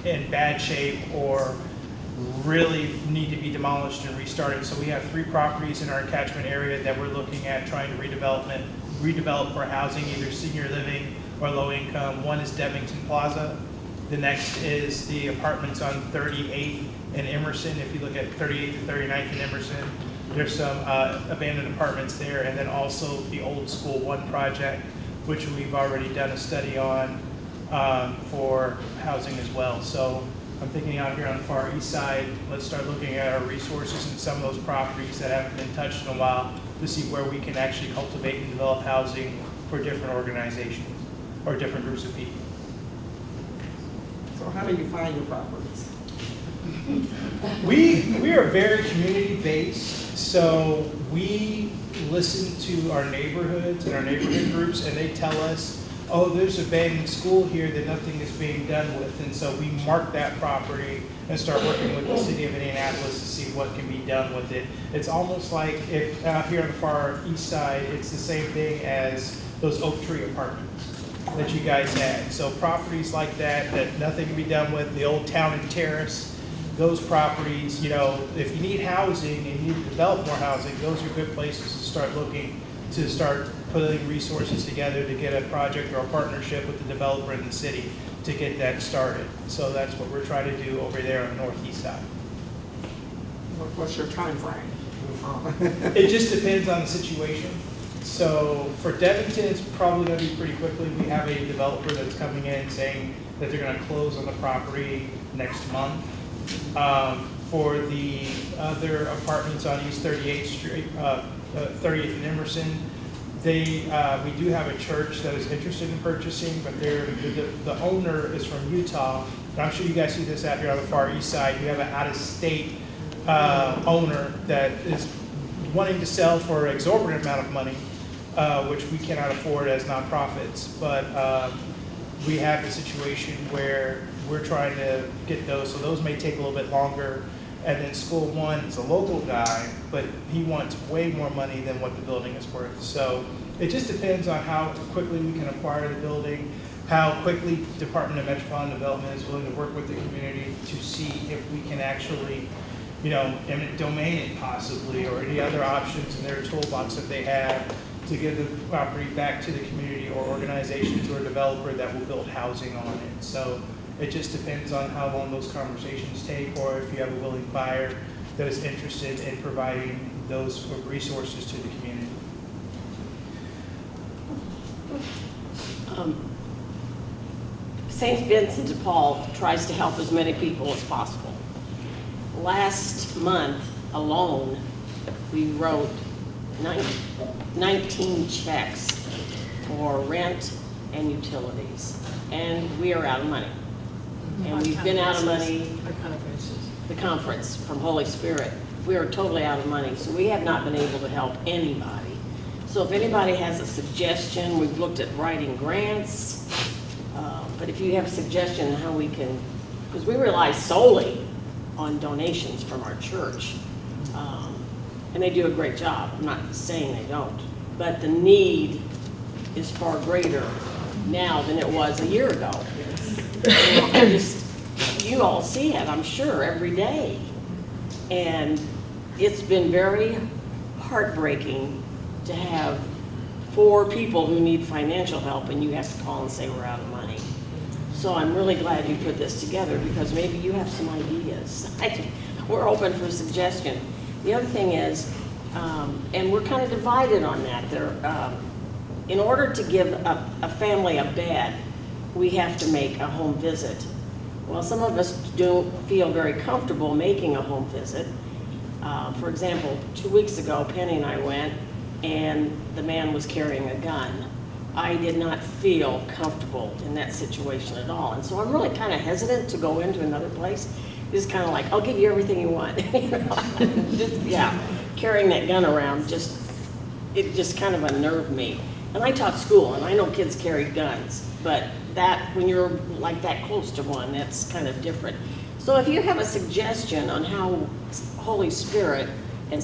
in bad shape or really need to be demolished and restarted. So we have 3 properties in our catchment area that we're looking at trying to redevelop for housing, either senior living or low income. One is Devington Plaza. The next is the apartments on 38th and Emerson. If you look at 38th to 39th and Emerson, there's some abandoned apartments there. And then also the Old School 1 project, which we've already done a study on for housing as well. So I'm thinking out here on the far east side, let's start looking at our resources in some of those properties that haven't been touched in a while to see where we can actually cultivate and develop housing for different organizations or different groups of people. So how do you find your properties? We are very community-based, so we listen to our neighborhoods and our neighborhood groups, and they tell us, oh, there's an abandoned school here that nothing is being done with, and so we mark that property and start working with the city of Indianapolis to see what can be done with it. It's almost like if out here on the far east side, it's the same thing as those Oak Tree apartments that you guys had. So properties like that nothing can be done with, the old Town and Terrace, those properties, if you need housing and you need to develop more housing, those are good places to start looking, to start putting resources together to get a project or a partnership with the developer in the city to get that started. So that's what we're trying to do over there on the northeast side. What's your time frame? It just depends on the situation. So for Devonton, it's probably going to be pretty quickly. We have a developer that's coming in saying that they're going to close on the property next month. For the other apartments on East 38th Street, 30th and Emerson, we do have a church that is interested in purchasing, but the owner is from Utah. And I'm sure you guys see this out here on the far east side. We have an out-of-state owner that is wanting to sell for an exorbitant amount of money, which we cannot afford as nonprofits. But we have a situation where we're trying to get those, so those may take a little bit longer. And then School One is a local guy, but he wants way more money than what the building is worth. So it just depends on how quickly we can acquire the building, how quickly Department of Metropolitan Development is willing to work with the community to see if we can actually, eminent domain it possibly, or any other options in their toolbox that they have to give the property back to the community or organizations or developer that will build housing on it. So it just depends on how long those conversations take, or if you have a willing buyer that is interested in providing those resources to the community. St. Vincent de Paul tries to help as many people as possible. Last month alone, we wrote 19 checks for rent and utilities, and we are out of money. And we've been out of money. The conference from Holy Spirit, we are totally out of money, so we have not been able to help anybody. So if anybody has a suggestion, we've looked at writing grants, but if you have a suggestion how we can, because we rely solely on donations from our church, and they do a great job. I'm not saying they don't, but the need is far greater now than it was a year ago. You all see it, I'm sure, every day. And it's been very heartbreaking to have 4 people who need financial help and you have to call and say we're out of money. So I'm really glad you put this together because maybe you have some ideas. We're open for suggestion. The other thing is, and we're kind of divided on that. In order to give a family a bed, we have to make a home visit. Well, some of us don't feel very comfortable making a home visit. For example, 2 weeks ago, Penny and I went, and the man was carrying a gun. I did not feel comfortable in that situation at all. And so I'm really kind of hesitant to go into another place. It's kind of like, I'll give you everything you want. Carrying that gun around, it just kind of unnerved me. And I taught school, and I know kids carry guns, but when you're like that close to one, that's kind of different. So if you have a suggestion on how Holy Spirit and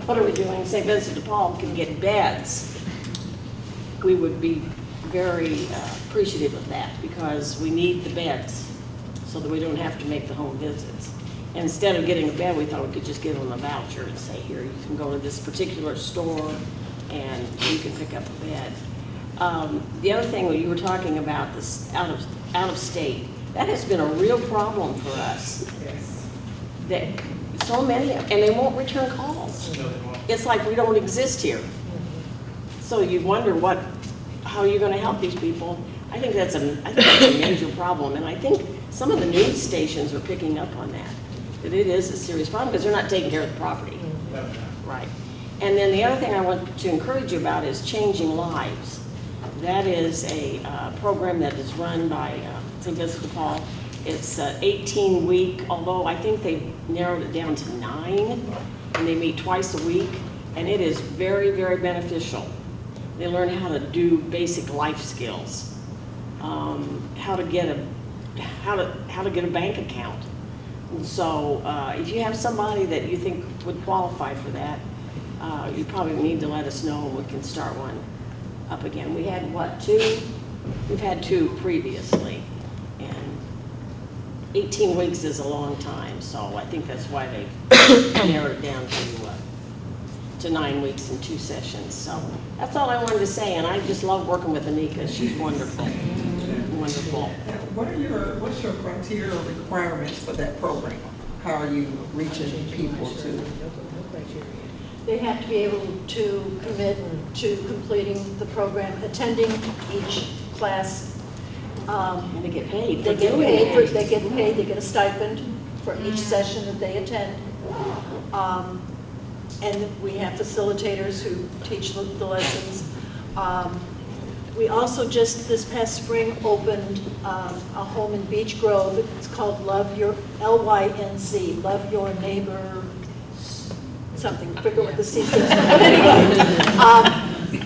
what are we doing? St. Vincent de Paul can get beds, we would be very appreciative of that because we need the beds so that we don't have to make the home visits. And instead of getting a bed, we thought we could just give them a voucher and say, here, you can go to this particular store and you can pick up a bed. The other thing you were talking about, this out of state, that has been a real problem for us. Yes. That so many, and they won't return calls. No, they won't. It's like we don't exist here. So you wonder how you're going to help these people. I think that's a major problem, and I think some of the news stations are picking up on that it is a serious problem because they're not taking care of the property. Right. And then the other thing I want to encourage you about is Changing Lives. That is a program that is run by St. Vincent de Paul. It's 18-week, although I think they've narrowed it down to 9, and they meet twice a week, and it is very, very beneficial. They learn how to do basic life skills, how to get a bank account. And so if you have somebody that you think would qualify for that, you probably need to let us know and we can start one up again. We had, 2? We've had 2 previously, and 18 weeks is a long time, so I think that's why they narrowed it down to 9 weeks and 2 sessions. So that's all I wanted to say, and I just love working with Anika. She's wonderful. Wonderful. What's your criteria or requirements for that program? How are you reaching people to? They have to be able to commit to completing the program, attending each class. And they get paid. They get paid, they get a stipend for each session that they attend. And we have facilitators who teach the lessons. We also just this past spring opened a home in Beech Grove. It's called Love Your, LYNC, Love Your Neighbor, something, I forget what the C stands for. But anyway,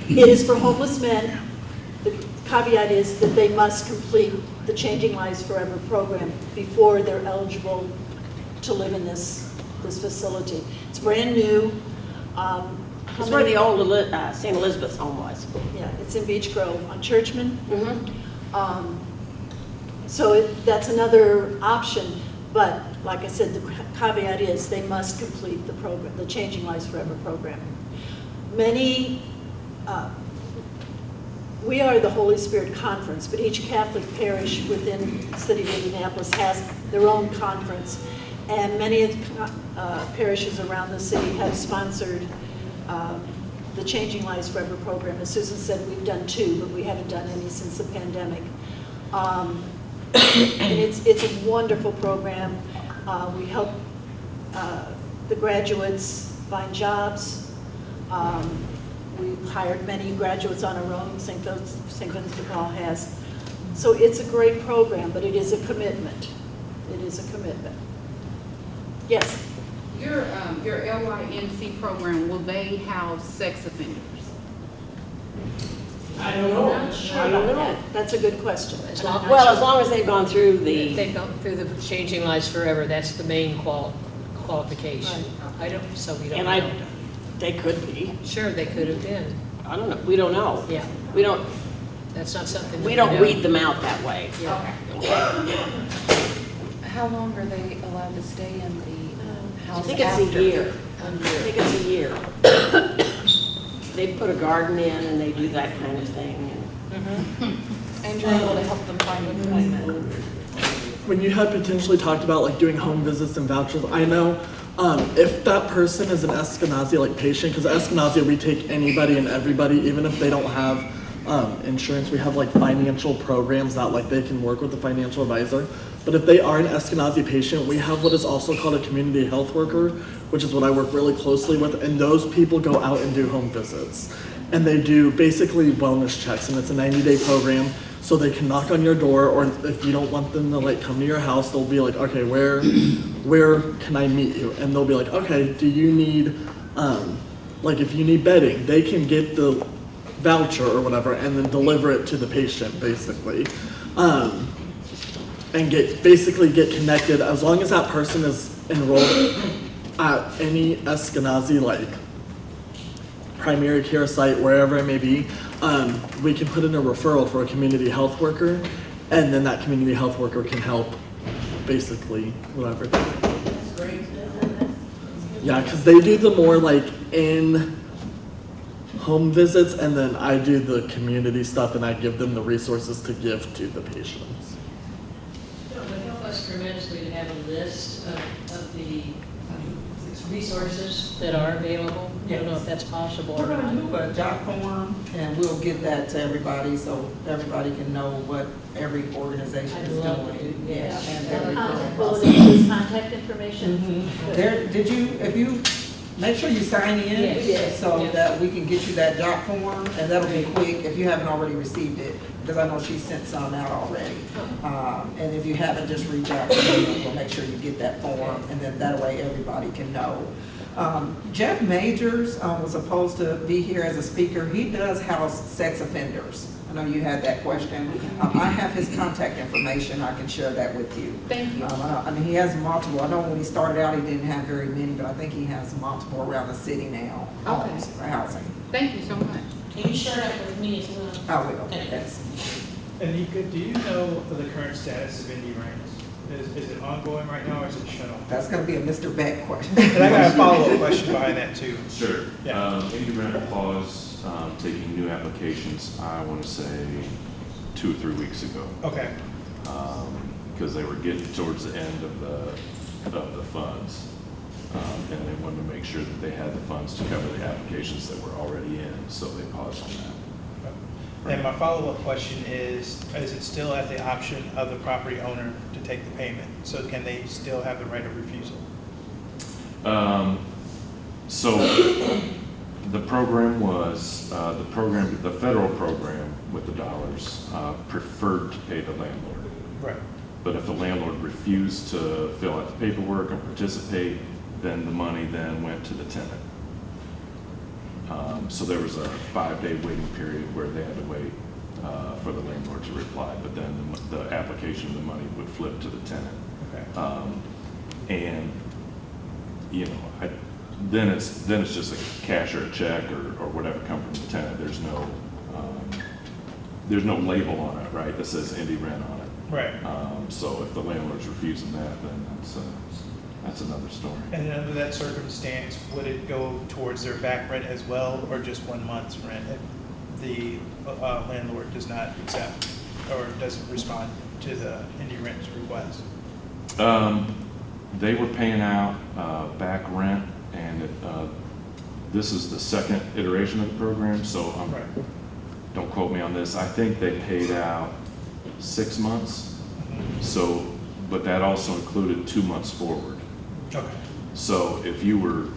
it is for homeless men. The caveat is that they must complete the Changing Lives Forever program before they're eligible to live in this facility. It's brand new. It's where the old St. Elizabeth's home was. Yeah, it's in Beech Grove on Churchman. So that's another option, but like I said, the caveat is they must complete the program, the Changing Lives Forever program. Many, we are the Holy Spirit Conference, but each Catholic parish within the city of Indianapolis has their own conference, and many of the parishes around the city have sponsored the Changing Lives Forever program. As Susan said, we've done 2, but we haven't done any since the pandemic. And it's a wonderful program. We help the graduates find jobs. We've hired many graduates on our own, St. Vincent de Paul has. So it's a great program, but it is a commitment. It is a commitment. Yes? Your LYNC program, will they house sex offenders? I don't know. I don't know. That's a good question. As long as they've gone through the... They've gone through the Changing Lives Forever, that's the main qualification. I don't, so we don't know. They could be. Sure, they could have been. I don't know. We don't know. Yeah. We don't... That's not something we don't weed them out that way. Yeah. How long are they allowed to stay in the house? I think it's a year. I think it's a year. They put a garden in and they do that kind of thing. And you're able to help them find employment. When you had potentially talked about like doing home visits and vouchers, I know if that person is an Eskenazi like patient, because Eskenazi we take anybody and everybody, even if they don't have insurance, we have like financial programs that like they can work with a financial advisor. But if they are an Eskenazi patient, we have what is also called a community health worker, which is what I work really closely with, and those people go out and do home visits. And they do basically wellness checks, and it's a 90-day program, so they can knock on your door, or if you don't want them to like come to your house, they'll be like, okay, where can I meet you? And they'll be like, okay, do you need, like if you need bedding, they can get the voucher or whatever and then deliver it to the patient basically. And basically get connected, as long as that person is enrolled at any Eskenazi like primary care site, wherever it may be, we can put in a referral for a community health worker, and then that community health worker can help basically whatever. Yeah, because they do the more like in home visits, and then I do the community stuff and I give them the resources to give to the patients. It would help us tremendously to have a list of the resources that are available. I don't know if that's possible or We're not. going to do a job form, and we'll give that to everybody so everybody can know what every organization is doing. Yeah. And Contact information. if you, make sure you sign in so that we can get you that job form, and that'll be quick if you haven't already received it, because I know she sent some out already. And if you haven't, just reach out to me, we'll make sure you get that form, and then that way everybody can know. Jeff Majors was supposed to be here as a speaker. He does house sex offenders. I know you had that question. I have his contact information. I can share that with you. Thank you. I mean, he has multiple. I know when he started out, he didn't have very many, but I think he has multiple around the city now. Okay. For housing. Thank you so much. Can you share that with me as well? I will. Yes. Anika, do you know the current status of Indy Rent? Is it ongoing right now, or is it shut off? That's going to be a Mr. Beck question. And I got a follow-up question behind that too. Sure. Yeah. Indy Rent paused taking new applications, I want to say 2 or 3 weeks ago. Okay. Because they were getting towards the end of the funds. And they wanted to make sure that they had the funds to cover the applications that were already in, so they paused on that. And my follow-up question is it still at the option of the property owner to take the payment? So can they still have the right of refusal? So the program was, the federal program with the dollars preferred to pay the landlord. Right. But if the landlord refused to fill out the paperwork or participate, then the money then went to the tenant. So there was a 5-day waiting period where they had to wait for the landlord to reply, but then the application of the money would flip to the tenant. Okay. And, you know, then it's just a cash or a check or whatever come from the tenant. There's no label on it, right, that says indie rent on it. Right. So if the landlord's refusing that, then that's another story. And then under that circumstance, would it go towards their back rent as well, or just 1 month's rent if the landlord does not accept or doesn't respond to the indie rent's request? They were paying out back rent, and this is the second iteration of the program, so don't quote me on this. I think they paid out 6 months, so, but that also included 2 months forward. Okay. So if you were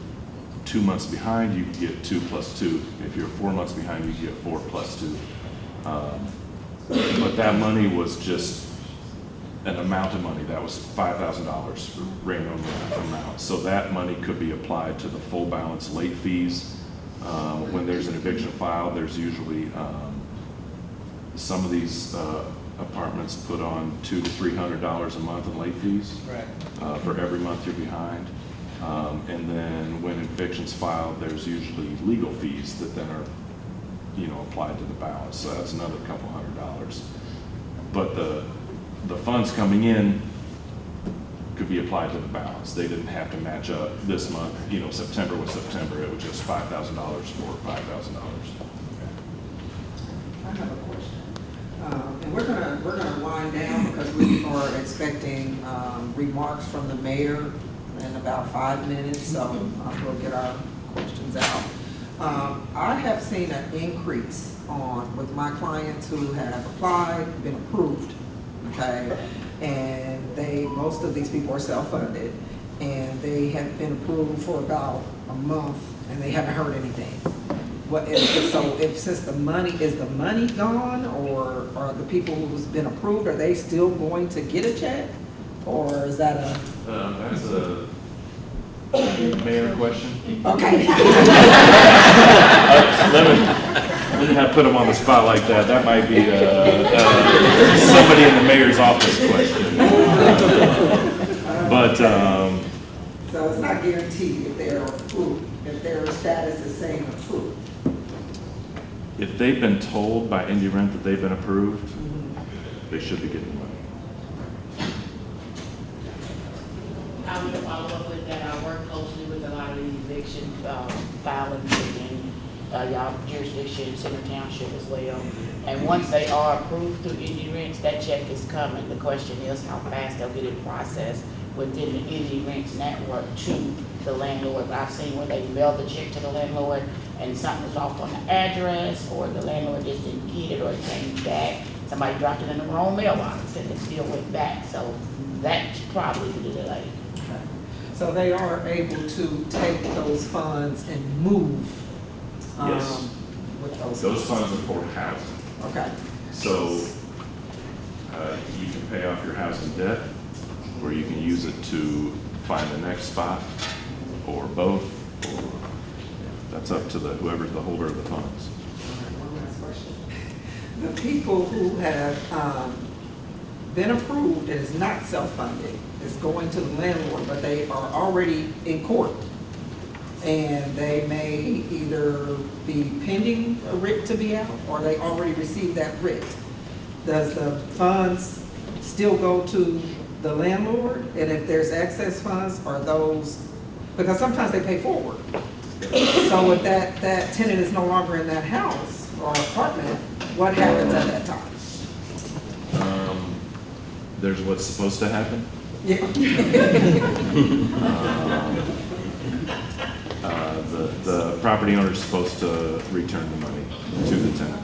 2 months behind, you could get 2 plus 2. If you're 4 months behind, you get 4 plus 2. But that money was just an amount of money. That was $5,000 random amount. So that money could be applied to the full balance late fees. When there's an eviction filed, there's usually some of these apartments put on $200 to $300 a month in late fees. Right. For every month you're behind. And then when eviction's filed, there's usually legal fees that then are, you know, applied to the balance. So that's another couple $100. But the funds coming in could be applied to the balance. They didn't have to match up this month. You know, September was September. It was just $5,000 for $5,000. I have a question. And we're gonna wind down because we are expecting remarks from the mayor in about 5 minutes, so we'll get our questions out. I have seen an increase with my clients who have applied, been approved, okay? And most of these people are self-funded, and they have been approved for about a month, and they haven't heard anything. Since the money gone, or are the people who's been approved, are they still going to get a check? Or is that That's a mayor question. Okay. Let me not put them on the spot like that. That might be somebody in the mayor's office question. So it's not guaranteed if they're approved, if their status is saying approved. If they've been told by Indie Rent that they've been approved, they should be getting money. I want to follow up with that. I work closely with a lot of these eviction filings in y'all jurisdiction, Center Township as well. And once they are approved through Indie Rents, that check is coming. The question is how fast they'll get it processed within the Indie Rents network to the landlord. I've seen where they mail the check to the landlord and something was off on the address, or the landlord just didn't get it, or it came back. Somebody dropped it in the wrong mailbox and it still went back. So that's probably the delay. So they are able to take those funds and move Yes. with Those funds are for housing. Okay. So you can pay off your housing debt, or you can use it to find the next spot, or both, or that's up to whoever's the holder of the funds. One last question. The people who have been approved and is not self-funded is going to the landlord, but they are already in court. And they may either be pending a writ to be out, or they already received that writ. Does the funds still go to the landlord? And if there's excess funds, are those, because sometimes they pay forward. So if that tenant is no longer in that house or apartment, what happens at that time? There's what's supposed to happen. Yeah. The property owner is supposed to return the money to the tenant.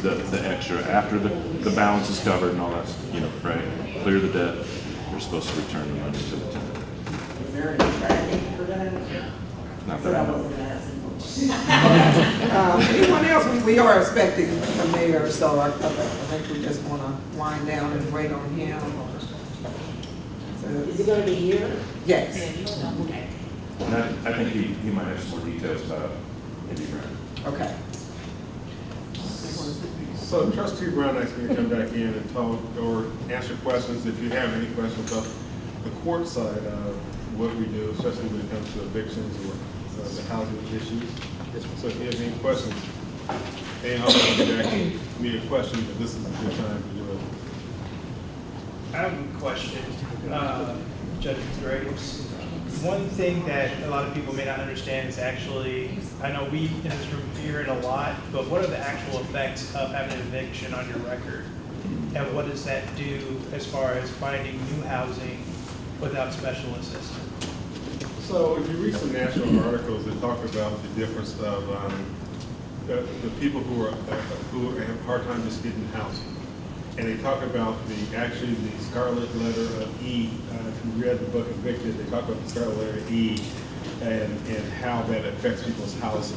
The extra, after the balance is covered and all that, right? Clear the debt, you're supposed to return the money to the tenant. Is there any tracking for that? Not So that I that know. wasn't anyone else, we are expecting the mayor, so I think we just want to wind down and wait on him. Is it gonna be here? Yes. And I think he might have some more details about Indy Brown. Okay. So Trustee Brown asked me to come back in and talk or answer questions if you have any questions about the court side of what we do, especially when it comes to evictions or the housing issues. So if you have any questions, and also come back and me a question, but this is a good time to do it. I have a question, Judge Graves. One thing that a lot of people may not understand is actually, I know we in this room hear it a lot, but what are the actual effects of having an eviction on your record? And what does that do as far as finding new housing without special assistance? So if you read some national articles that talk about the difference of the people who have a hard time just getting housing. And they talk about the scarlet letter of E. If you read the book Evicted, they talk about the scarlet letter of E and how that affects people's housing.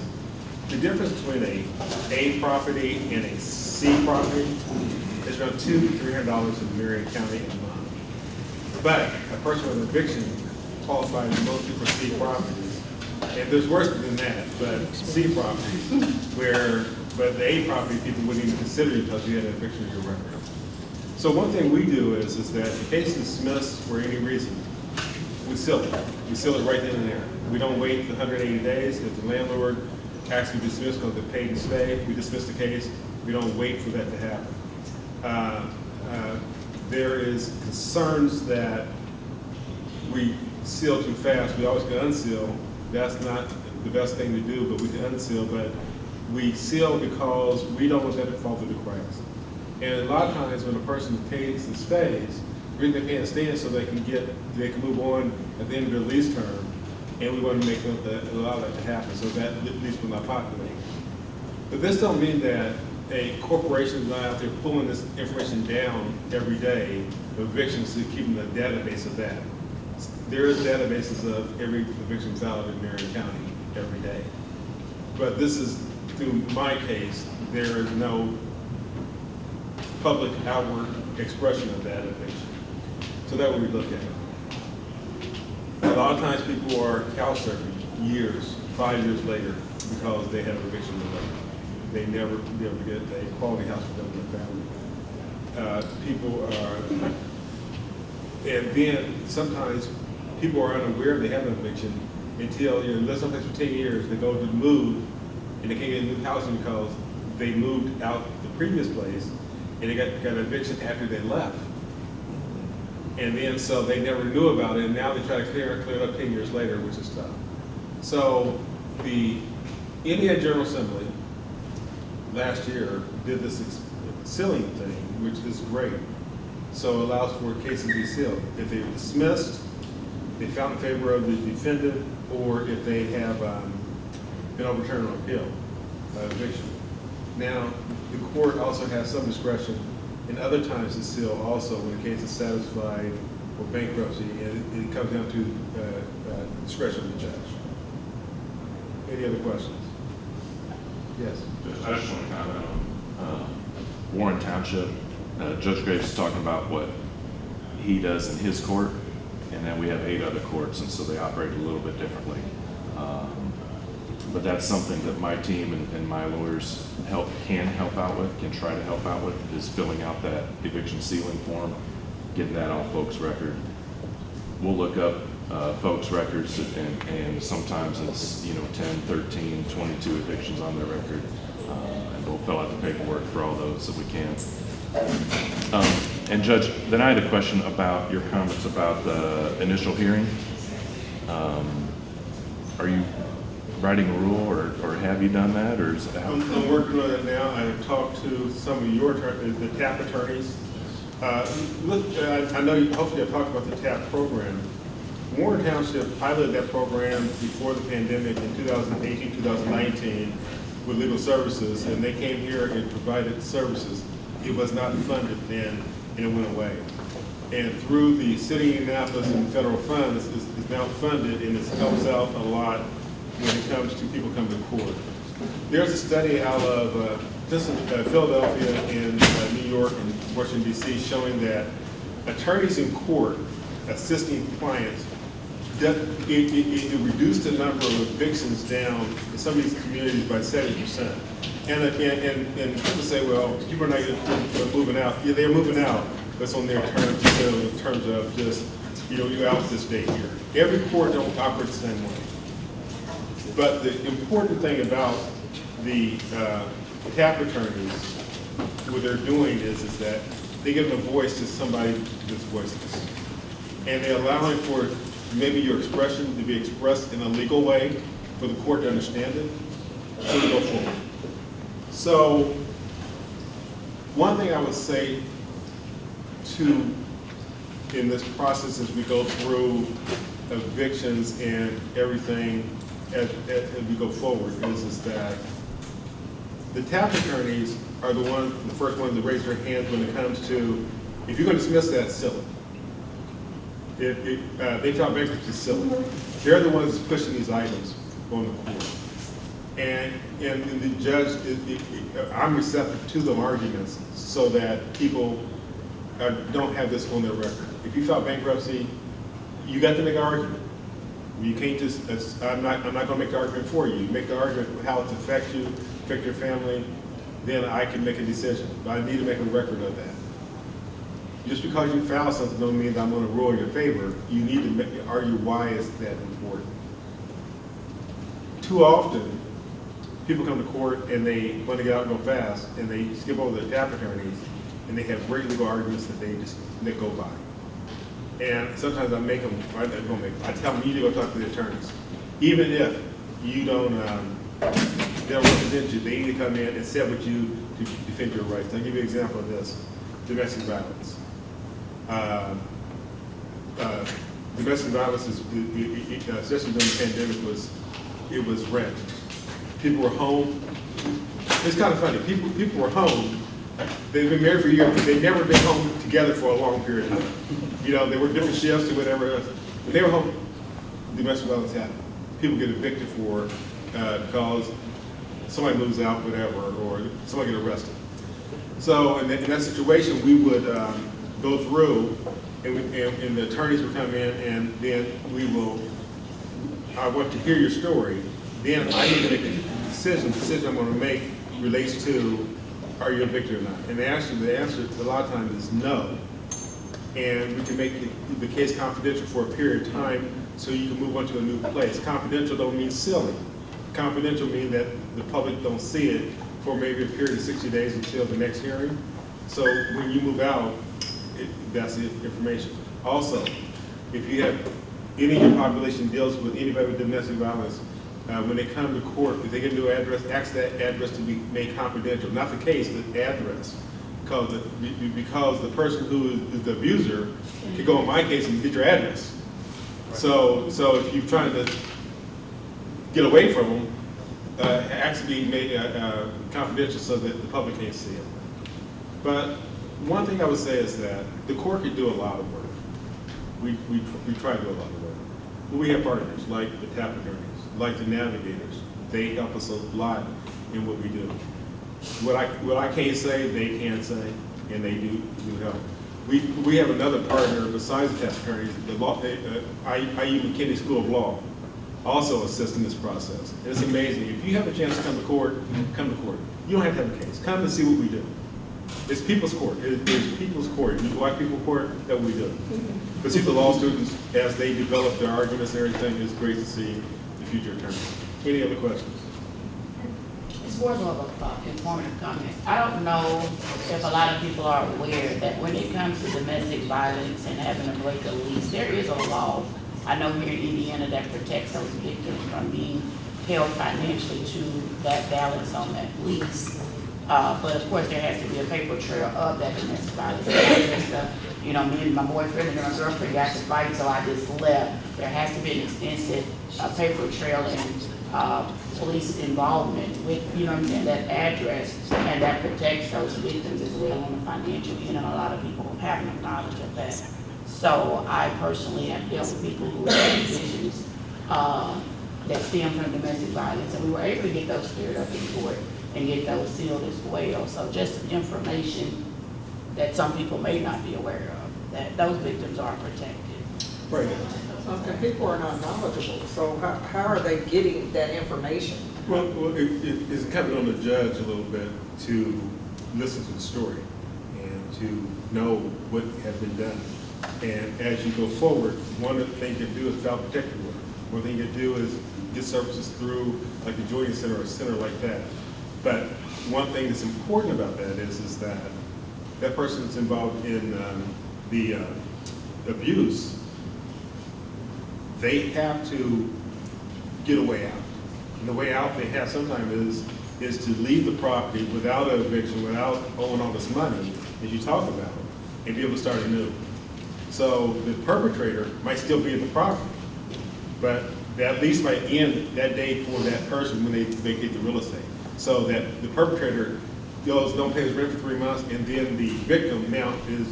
The difference between a property and a C property is around $200 to $300 in Marion County a month. But a person with an eviction qualifies mostly for C properties. And there's worse than that, but C properties, but the A property people wouldn't even consider you because you had an eviction in your record. So one thing we do is that if the case is dismissed for any reason, we seal it. We seal it right then and there. We don't wait for 180 days. If the landlord actually dismissed because they paid and stay, we dismiss the case. We don't wait for that to happen. There is concerns that we seal too fast. We always can unseal. That's not the best thing to do, but we can unseal. But we seal because we don't want that to fall through the cracks. And a lot of times when a person pays and stays, the reason they pay and stay is so they can move on at the end of their lease term, and we want to allow that to happen, so that at least will not populate. But this don't mean that a corporation is not out there pulling this information down every day, evictions, to keeping a database of that. There is databases of every eviction filed in Marion County every day. But this is, through my case, there is no public outward expression of that eviction. So that's what we look at. A lot of times people are couch surfing years, 5 years later, because they have eviction delay. They never be able to get a quality house for them and their family. People are, and then sometimes people are unaware they have an eviction until they live someplace for 10 years, they go to move, and they can't get new housing because they moved out the previous place, and they got an eviction after they left. And then so they never knew about it, and now they try to clear it up 10 years later, which is tough. So the Indiana General Assembly last year did this sealing thing, which is great. So it allows for cases to be sealed. If they're dismissed, they found in favor of the defendant, or if they have been overturned on appeal, eviction. Now, the court also has some discretion in other times to seal also when the case is satisfied or bankruptcy, and it comes down to discretion of the judge. Any other questions? Yes. I just want to comment on Warren Township. Judge Graves is talking about what he does in his court, and then we have 8 other courts, and so they operate a little bit differently. But that's something that my team and my lawyers can help out with, can try to help out with, is filling out that eviction sealing form, getting that off folks' record. We'll look up folks' records, and sometimes it's 10, 13, 22 evictions on their record, and we'll fill out the paperwork for all those that we can. And Judge, then I had a question about your comments about the initial hearing. Are you writing a rule, or have you done that, or is it how? I'm working on it now. I've talked to some of your attorneys, the TAP attorneys. I know hopefully I've talked about the TAP program. Warren Township piloted that program before the pandemic in 2018, 2019 with legal services, and they came here and provided services. It was not funded then, and it went away. And through the city of Indianapolis and federal funds, it's now funded, and it helps out a lot when it comes to people coming to court. There's a study out of Philadelphia and New York and Washington, D.C. showing that attorneys in court assisting clients, it reduced the number of evictions down in some of these communities by 70%. And people say, well, people are not moving out. Yeah, they're moving out, but it's on their terms, in terms of just, you're out this day here. Every court don't operate the same way. But the important thing about the TAP attorneys, what they're doing is that they give a voice to somebody that's voiceless. And they're allowing for maybe your expression to be expressed in a legal way for the court to understand it, so to go forward. So, one thing I would say in this process as we go through evictions and everything as we go forward is that the TAP attorneys are the first ones to raise their hands when it comes to, if you're going to dismiss that, silly. They file bankruptcy silly. They're the ones pushing these items on the court. And the judge, I'm receptive to the arguments so that people don't have this on their record. If you file bankruptcy, you got to make an argument. You can't just, I'm not going to make the argument for you. You make the argument how it affects you, affect your family, then I can make a decision. But I need to make a record of that. Just because you file something doesn't mean that I'm going to rule in your favor. You need to argue why is that important. Too often, people come to court and they want to get out and go fast, and they skip over the TAP attorneys, and they have great legal arguments that they go by. And sometimes I make them, I tell them, you need to go talk to the attorneys. Even if you don't, they don't represent you, they need to come in and sit with you to defend your rights. I'll give you an example of this, domestic violence. Domestic violence is, especially during the pandemic, it was rampant. People were home. It's kind of funny. People were home. They've been married for years, but they've never been home together for a long period of time. They were different shifts or whatever else. When they were home, domestic violence happened. People get evicted for because somebody moves out, whatever, or somebody get arrested. So in that situation, we would go through, and the attorneys would come in, and then I want to hear your story. Then I need to make a decision. The decision I'm going to make relates to, are you evicted or not? And the answer a lot of times is no. And we can make the case confidential for a period of time so you can move on to a new place. Confidential don't mean silly. Confidential means that the public don't see it for maybe a period of 60 days until the next hearing. So when you move out, that's the information. Also, if you have any of your population deals with anybody with domestic violence, when they come to court, if they get a new address, ask that address to be made confidential. Not the case, the address. Because the person who is the abuser could go on my case and get your address. So if you're trying to get away from them, actually made confidential so that the public can't see it. But one thing I would say is that the court can do a lot of work. We try to do a lot of work. But we have partners like the TAP attorneys, like the navigators. They help us a lot in what we do. What I can't say, they can say, and they do help. We have another partner besides the TAP attorneys, IU McKinney School of Law, also assist in this process. And it's amazing. If you have a chance to come to court, come to court. You don't have to have a case. Come and see what we do. It's people's court. It's people's court. You like people's court, that's what we do. But see the law students, as they develop their arguments and everything, it's great to see the future attorneys. Any other questions? It's more of an informative comment. I don't know if a lot of people are aware that when it comes to domestic violence and having to break a lease, there is a law. I know here in Indiana that protects those victims from being held financially to that balance on that lease. But of course, there has to be a paper trail of that domestic violence. There's the you know, me and my boyfriend and my girlfriend got to fight, so I just left. There has to be an extensive paper trail and police involvement with, you know what I'm saying, that address, and that protects those victims as well on the financial. You know, a lot of people have no knowledge of that. So I personally have dealt with people who have conditions that stem from domestic violence, and we were able to get those cleared up in court and get those sealed as well. So just information that some people may not be aware of, that those victims are protected. Right. Okay, people are not knowledgeable, so how are they getting that information? Well, it's incumbent on the judge a little bit to listen to the story and to know what has been done. And as you go forward, one of the things you do is file protective order. One thing you do is get services through like the Julian Center or a center like that. But one thing that's important about that is that that person that's involved in the abuse, they have to get a way out. And the way out they have sometimes is to leave the property without an eviction, without owing all this money, as you talk about, and be able to start anew. So the perpetrator might still be in the property, but that lease might end that day for that person when they vacate the real estate. So that the perpetrator don't pay his rent for 3 months, and then the victim now is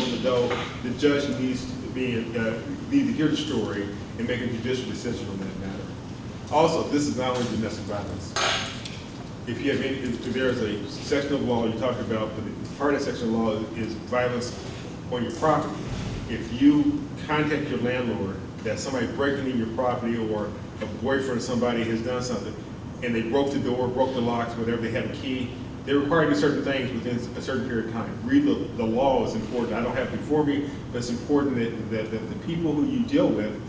on the door. The judge needs to hear the story and make a judicial decision on that matter. Also, this is not only domestic violence. If there's a section of law you talk about, but part of that section of law is violence on your property. If you contact your landlord that somebody breaking in your property, or a boyfriend or somebody has done something, and they broke the door, broke the locks, whatever, they have a key, they're required to do certain things within a certain period of time. Read the law is important. I don't have it before me, but it's important that the people who you deal with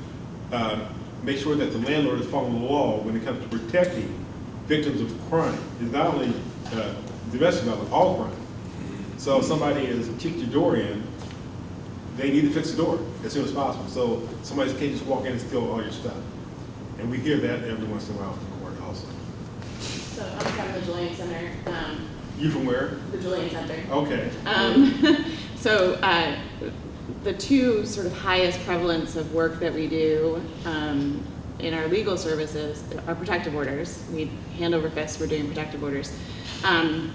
make sure that the landlord is following the law when it comes to protecting victims of crime. It's not only domestic violence, all crime. So if somebody has kicked your door in, they need to fix the door as soon as possible. So somebody can't just walk in and steal all your stuff. And we hear that every once in a while from court also. So I'm from the Julian Center. You from where? The Julian Center. Okay. So the two sort of highest prevalence of work that we do in our legal services are protective orders. We hand over fist, we're doing protective orders. And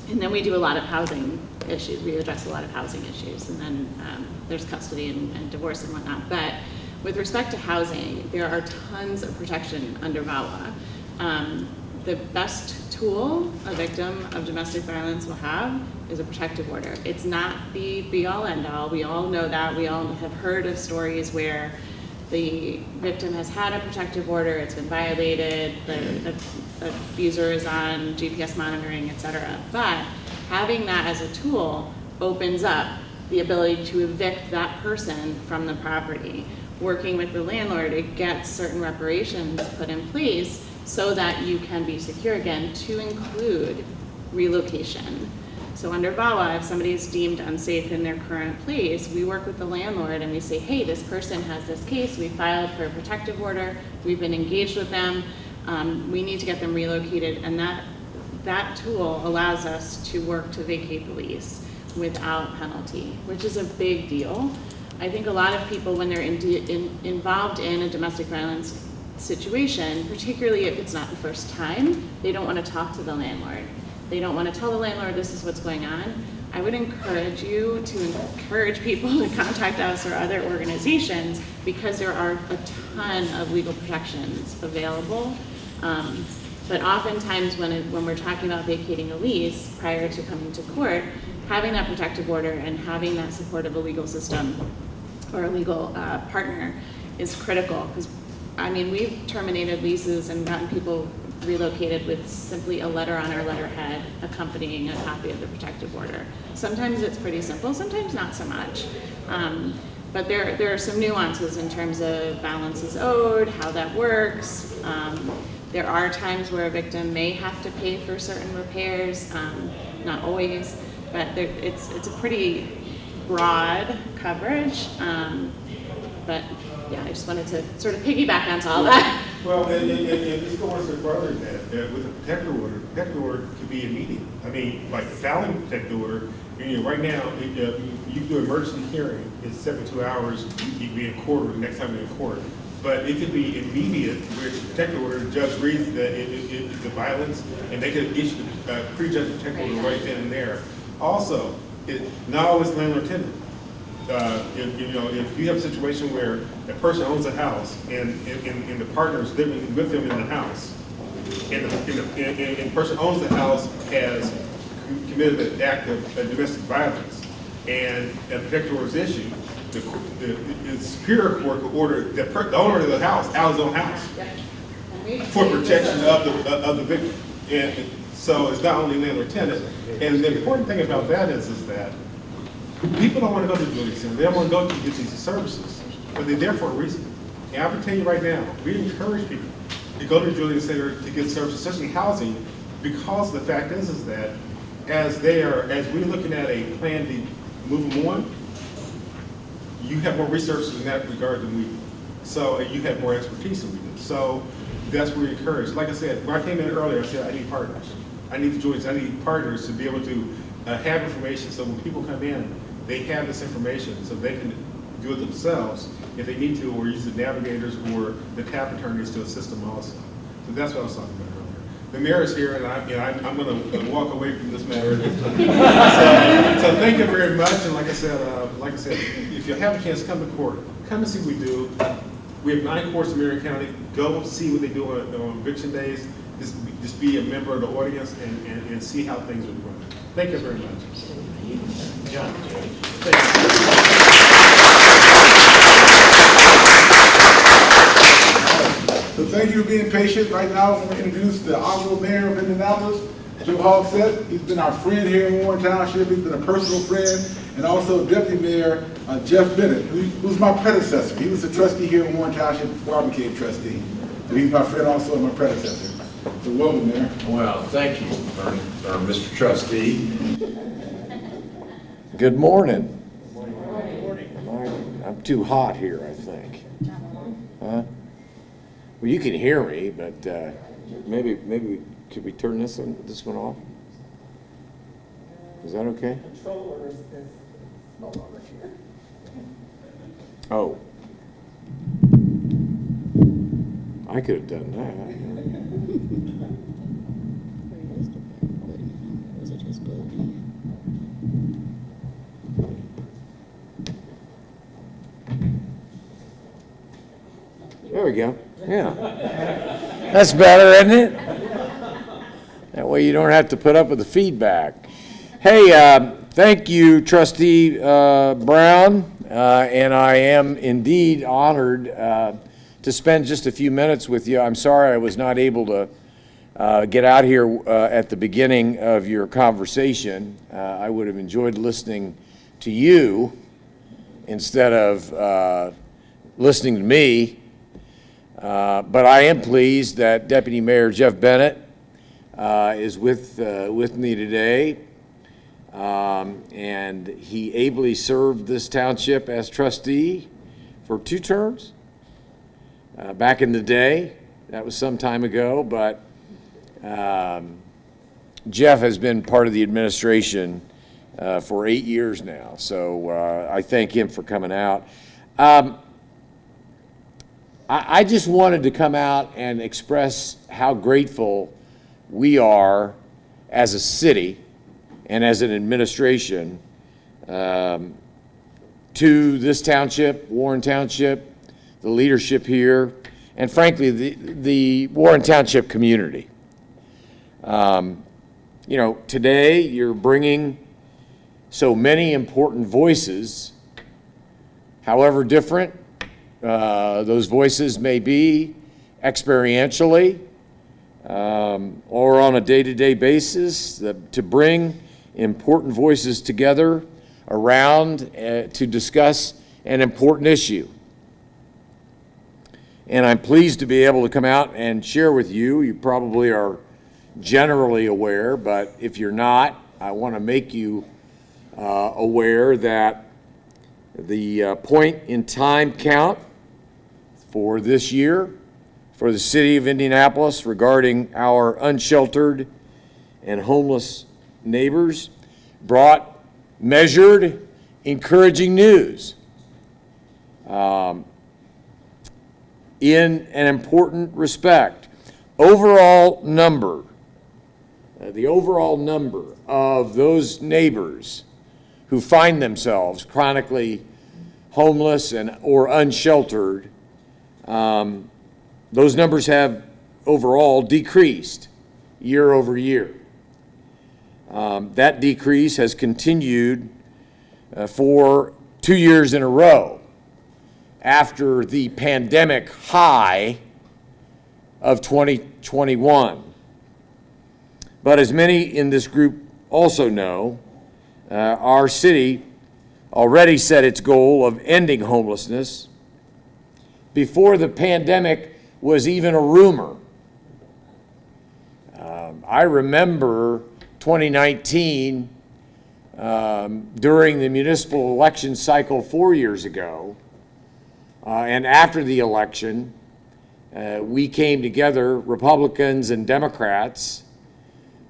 then we do a lot of housing issues. We address a lot of housing issues. And then there's custody and divorce and whatnot. But with respect to housing, there are tons of protection under VAWA. The best tool a victim of domestic violence will have is a protective order. It's not the be-all, end-all. We all know that. We all have heard of stories where the victim has had a protective order, it's been violated, the abuser is on GPS monitoring, etc. But having that as a tool opens up the ability to evict that person from the property. Working with the landlord, it gets certain reparations put in place so that you can be secure again, to include relocation. So under VAWA, if somebody is deemed unsafe in their current place, we work with the landlord and we say, hey, this person has this case, we filed for a protective order, we've been engaged with them, we need to get them relocated, and that tool allows us to work to vacate the lease without penalty, which is a big deal. I think a lot of people, when they're involved in a domestic violence situation, particularly if it's not the first time, they don't want to talk to the landlord. They don't want to tell the landlord this is what's going on. I would encourage you to encourage people to contact us or other organizations, because there are a ton of legal protections available. But oftentimes when we're talking about vacating a lease prior to coming to court, having that protective order and having that support of a legal system or a legal partner is critical. Because I mean, we've terminated leases and gotten people relocated with simply a letter on our letterhead accompanying a copy of the protective order. Sometimes it's pretty simple, sometimes not so much. But there are some nuances in terms of balances owed, how that works. There are times where a victim may have to pay for certain repairs, not always, but it's a pretty broad coverage. But yeah, I just wanted to sort of piggyback onto all that. Well, and let's go one step further than that. With a protective order could be immediate. I mean, like filing a protective order Right now, you do emergency hearing, it's 72 hours, you can be in court or the next time you're in court. But it could be immediate, where it's protective order, the judge reads that it's a violence, and they could issue a pre-judgment protective order right then and there. Also, not always landlord-tenant. If you have a situation where a person owns a house and the partner is living with them in the house, and the person who owns the house has committed an act of domestic violence, and a protective order is issued, the Superior Court could order the owner of the house out of his own house for protection of the victim. And so it's not only landlord-tenant. And the important thing about that is that people don't want to go to the Julian Center. They don't want to go to get these services, but they're there for a reason. And I can tell you right now, we encourage people to go to the Julian Center to get services, especially housing, because the fact is that as we're looking at a plan to move them on, you have more researchers in that regard than we do. So you have more expertise than we do. So that's what we encourage. Like I said, when I came in earlier, I said I need partners. I need the joints. I need partners to be able to have information, so when people come in, they have this information so they can do it themselves if they need to, or use the navigators or the TAP attorneys to assist them also. So that's what I was talking about earlier. The mayor is here, and I'm going to walk away from this matter. So thank you very much. And like I said, if you have a chance, come to court. Come and see what we do. We have 9 courts in Marion County. Go see what they do on eviction days. Just be a member of the audience and see how things are run. Thank you very much. John. So thank you for being patient. Right now, I'm going to introduce the Honorable Mayor of Indianapolis, Joe Hogsett. He's been our friend here in Warren Township. He's been a personal friend. And also Deputy Mayor Jeff Bennett, who's my predecessor. He was a trustee here in Warren Township before I became trustee. So he's my friend also and my predecessor. So welcome, Mayor. Well, thank you, Mr. Trustee. Good morning. Good morning. I'm too hot here, I think. Huh? Well, you can hear me, but maybe could we turn this one off? Is that okay? Control order is no longer here. Oh. I could have done that. There we go. Yeah. That's better, isn't it? That way you don't have to put up with the feedback. Hey, thank you, Trustee Brown, and I am indeed honored to spend just a few minutes with you. I'm sorry I was not able to get out here at the beginning of your conversation. I would have enjoyed listening to you instead of listening to me. But I am pleased that Deputy Mayor Jeff Bennett is with me today. And he ably served this township as trustee for 2 terms. Back in the day, that was some time ago, but Jeff has been part of the administration for 8 years now. So I thank him for coming out. I just wanted to come out and express how grateful we are as a city and as an administration to this township, Warren Township, the leadership here, and frankly, the Warren Township community. Today you're bringing so many important voices, however different those voices may be experientially or on a day-to-day basis, to bring important voices together around to discuss an important issue. And I'm pleased to be able to come out and share with you. You probably are generally aware, but if you're not, I want to make you aware that the point in time count for this year for the city of Indianapolis regarding our unsheltered and homeless neighbors brought measured, encouraging news in an important respect. The overall number of those neighbors who find themselves chronically homeless or unsheltered, those numbers have overall decreased year over year. That decrease has continued for 2 years in a row after the pandemic high of 2021. But as many in this group also know, our city already set its goal of ending homelessness before the pandemic was even a rumor. I remember 2019, during the municipal election cycle 4 years ago, and after the election, we came together, Republicans and Democrats,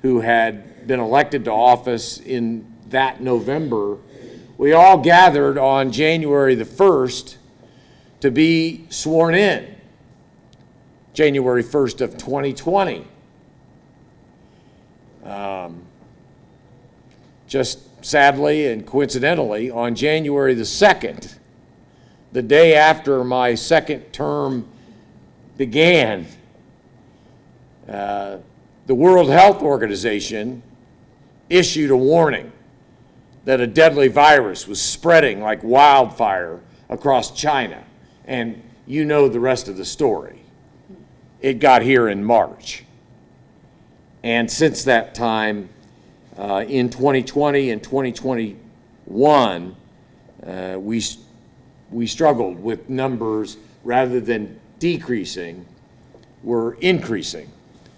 who had been elected to office in that November. We all gathered on January the 1st to be sworn in, January 1st of 2020. Just sadly and coincidentally, on January the 2nd, the day after my second term began, the World Health Organization issued a warning that a deadly virus was spreading like wildfire across China. And you know the rest of the story. It got here in March. And since that time, in 2020 and 2021, we struggled with numbers rather than decreasing, were increasing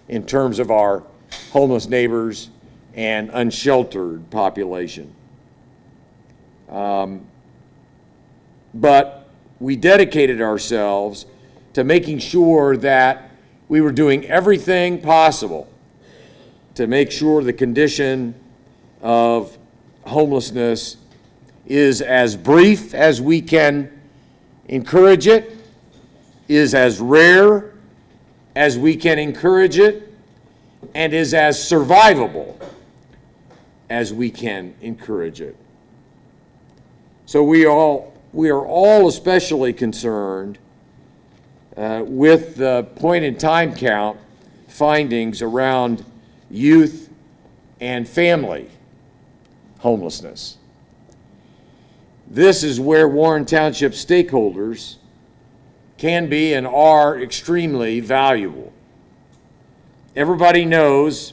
in terms of our homeless neighbors and unsheltered population. But we dedicated ourselves to making sure that we were doing everything possible to make sure the condition of homelessness is as brief as we can encourage it, is as rare as we can encourage it, and is as survivable as we can encourage it. So we are all especially concerned with the point in time count findings around youth and family homelessness. This is where Warren Township stakeholders can be and are extremely valuable. Everybody knows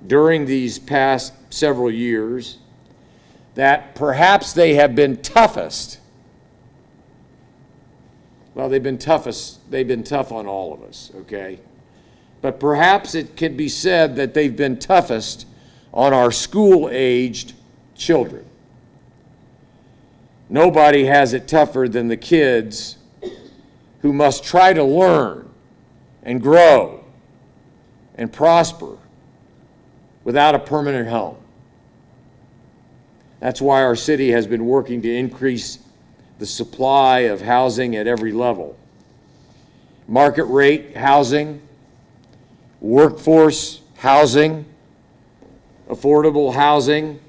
during these past several years that perhaps they have been toughest. Well, they've been tough on all of us, okay? But perhaps it can be said that they've been toughest on our school-aged children. Nobody has it tougher than the kids who must try to learn and grow and prosper without a permanent home. That's why our city has been working to increase the supply of housing at every level. Market rate housing, workforce housing, affordable housing,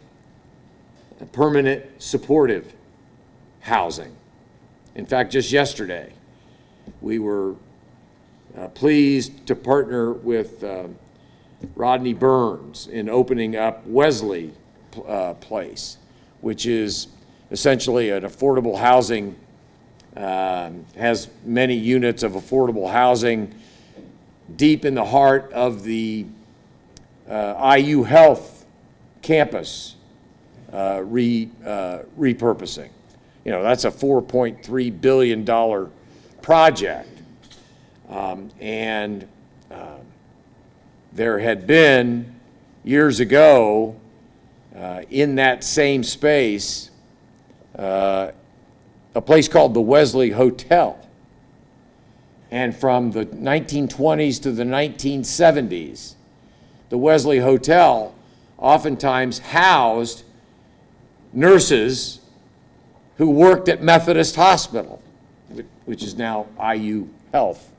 permanent supportive housing. In fact, just yesterday, we were pleased to partner with Rodney Burns in opening up Wesley Place, which is essentially an affordable housing, has many units of affordable housing deep in the heart of the IU Health campus repurposing. You know, that's a $4.3 billion project. There had been, years ago, in that same space, a place called the Wesley Hotel. And from the 1920s to the 1970s, the Wesley Hotel oftentimes housed nurses who worked at Methodist Hospital, which is now IU Health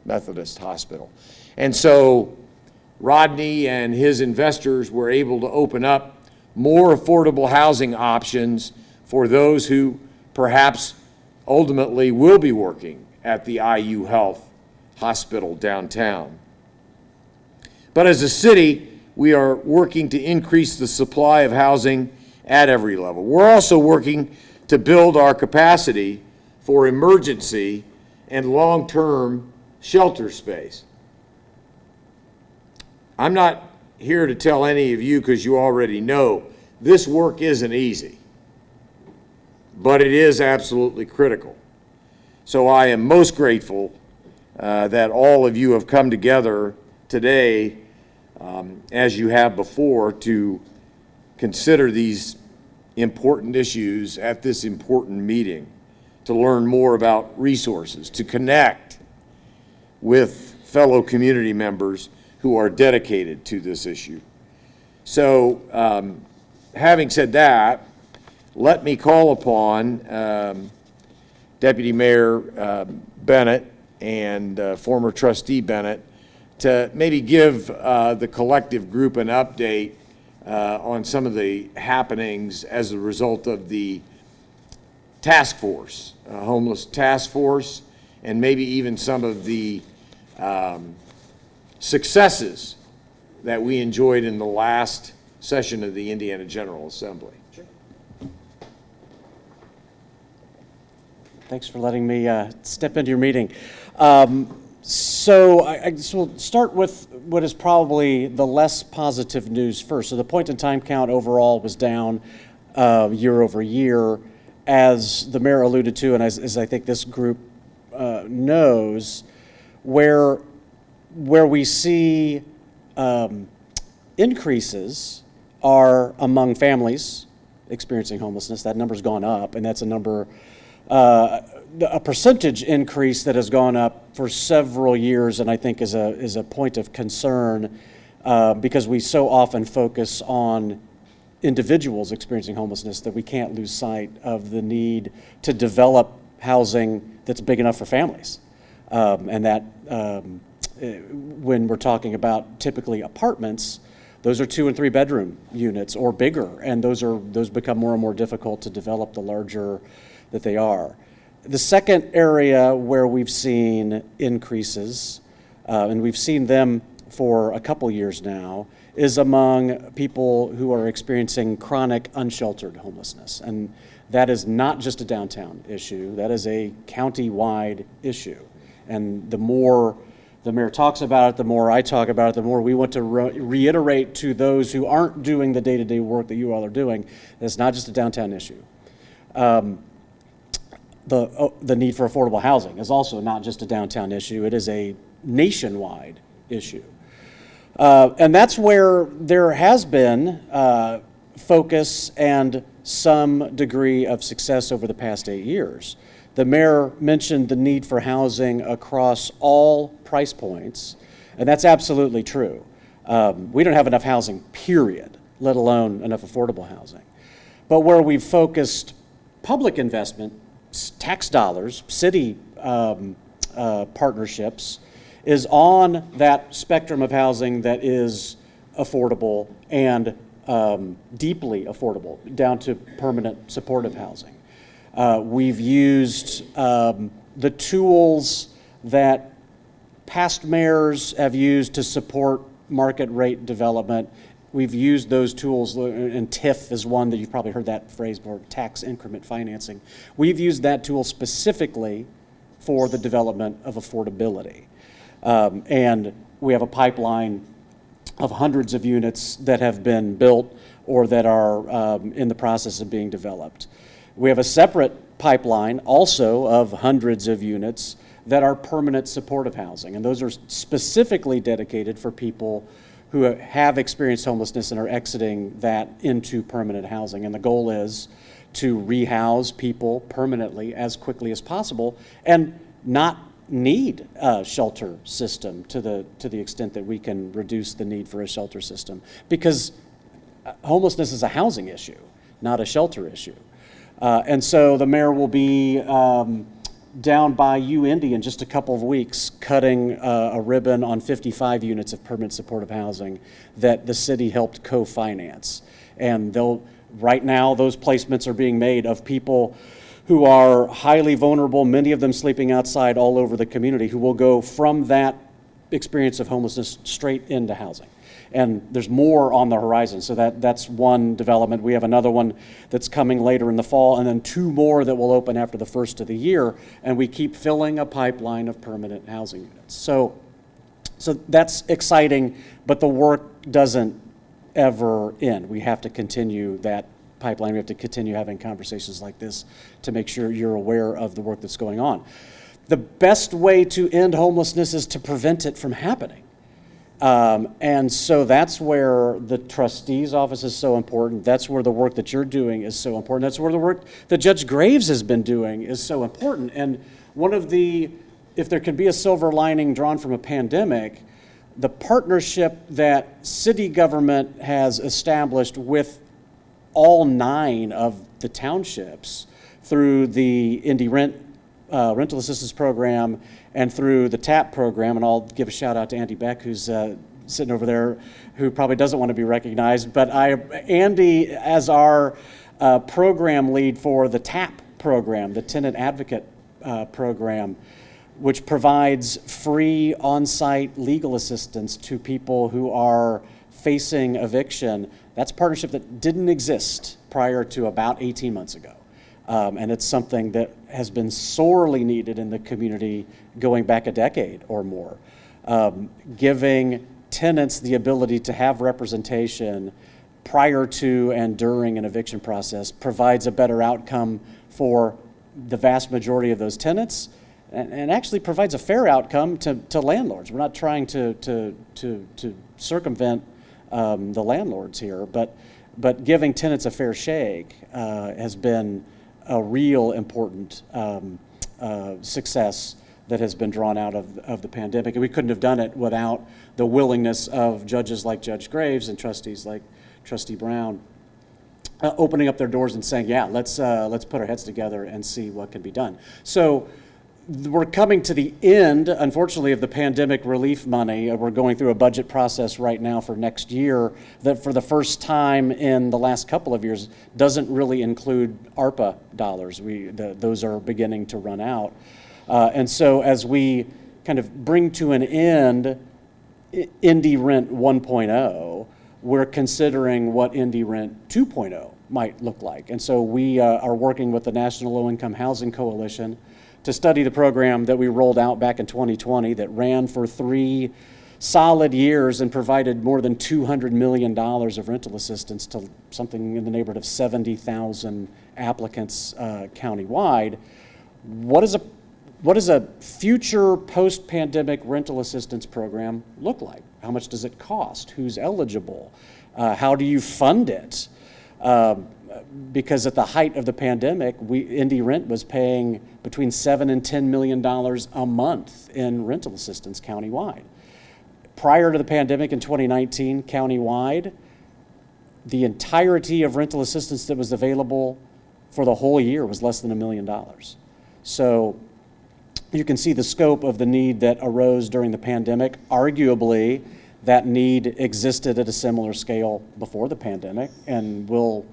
Methodist Hospital. And so Rodney and his investors were able to open up more affordable housing options for those who perhaps ultimately will be working at the IU Health Hospital downtown. But as a city, we are working to increase the supply of housing at every level. We're also working to build our capacity for emergency and long-term shelter space. I'm not here to tell any of you, because you already know, this work isn't easy, but it is absolutely critical. So I am most grateful that all of you have come together today, as you have before, to consider these important issues at this important meeting, to learn more about resources, to connect with fellow community members who are dedicated to this issue. So, having said that, let me call upon Deputy Mayor Bennett and former Trustee Bennett to maybe give the collective group an update on some of the happenings as a result of the task force, homeless task force, and maybe even some of the successes that we enjoyed in the last session of the Indiana General Assembly. Sure. Thanks for letting me step into your meeting. So I just will start with what is probably the less positive news first. So the point-in-time count overall was down year over year, as the mayor alluded to, and as I think this group knows, where we see increases are among families experiencing homelessness. That number's gone up, and that's a number, a percentage increase that has gone up for several years, and I think is a point of concern because we so often focus on individuals experiencing homelessness that we can't lose sight of the need to develop housing that's big enough for families, and that when we're talking about typically apartments, those are 2 and 3 bedroom units or bigger, and those become more and more difficult to develop the larger that they are. The second area where we've seen increases, and we've seen them for a couple years now, is among people who are experiencing chronic unsheltered homelessness. And that is not just a downtown issue, that is a county-wide issue. And the more the mayor talks about it, the more I talk about it, the more we want to reiterate to those who aren't doing the day-to-day work that you all are doing, that it's not just a downtown issue. The need for affordable housing is also not just a downtown issue, it is a nationwide issue. And that's where there has been focus and some degree of success over the past 8 years. The mayor mentioned the need for housing across all price points, and that's absolutely true. We don't have enough housing, period, let alone enough affordable housing. But where we've focused public investment, tax dollars, city partnerships, is on that spectrum of housing that is affordable and deeply affordable, down to permanent supportive housing. We've used the tools that past mayors have used to support market rate development. We've used those tools, and TIF is one that you've probably heard that phrase before, tax increment financing. We've used that tool specifically for the development of affordability. And we have a pipeline of hundreds of units that have been built or that are in the process of being developed. We have a separate pipeline also of hundreds of units that are permanent supportive housing, and those are specifically dedicated for people who have experienced homelessness and are exiting that into permanent housing. And the goal is to rehouse people permanently as quickly as possible and not need a shelter system to the extent that we can reduce the need for a shelter system, because homelessness is a housing issue, not a shelter issue. And so the mayor will be down by UIndy in just a couple of weeks, cutting a ribbon on 55 units of permanent supportive housing that the city helped co-finance. And right now, those placements are being made of people who are highly vulnerable, many of them sleeping outside all over the community, who will go from that experience of homelessness straight into housing. And there's more on the horizon, so that's one development. We have another one that's coming later in the fall, and then 2 more that will open after the first of the year, and we keep filling a pipeline of permanent housing units. So that's exciting, but the work doesn't ever end. We have to continue that pipeline. We have to continue having conversations like this to make sure you're aware of the work that's going on. The best way to end homelessness is to prevent it from happening. And so that's where the trustees' office is so important. That's where the work that you're doing is so important. That's where the work that Judge Graves has been doing is so important. And if there can be a silver lining drawn from a pandemic, the partnership that city government has established with all 9 of the townships through the Indy rental assistance program and through the TAP program, and I'll give a shout out to Andy Beck, who's sitting over there, who probably doesn't want to be recognized, but Andy, as our program lead for the TAP program, the Tenant Advocate program, which provides free on-site legal assistance to people who are facing eviction. That's a partnership that didn't exist prior to about 18 months ago. And it's something that has been sorely needed in the community going back a decade or more. Giving tenants the ability to have representation prior to and during an eviction process provides a better outcome for the vast majority of those tenants, and actually provides a fair outcome to landlords. We're not trying to circumvent the landlords here, but giving tenants a fair shake has been a real important success that has been drawn out of the pandemic. And we couldn't have done it without the willingness of judges like Judge Graves and trustees like Trustee Brown opening up their doors and saying, yeah, let's put our heads together and see what can be done. So we're coming to the end, unfortunately, of the pandemic relief money. We're going through a budget process right now for next year that for the first time in the last couple of years doesn't really include ARPA dollars. Those are beginning to run out. And so as we kind of bring to an end Indy Rent 1.0, we're considering what Indy Rent 2.0 might look like. And so we are working with the National Low Income Housing Coalition to study the program that we rolled out back in 2020 that ran for 3 solid years and provided more than $200 million of rental assistance to something in the neighborhood of 70,000 applicants countywide. What does a future post-pandemic rental assistance program look like? How much does it cost? Who's eligible? How do you fund it? Because at the height of the pandemic, Indy Rent was paying between $7 and $10 million a month in rental assistance countywide. Prior to the pandemic in 2019, countywide, the entirety of rental assistance that was available for the whole year was less than $1 million. So you can see the scope of the need that arose during the pandemic. Arguably, that need existed at a similar scale before the pandemic and will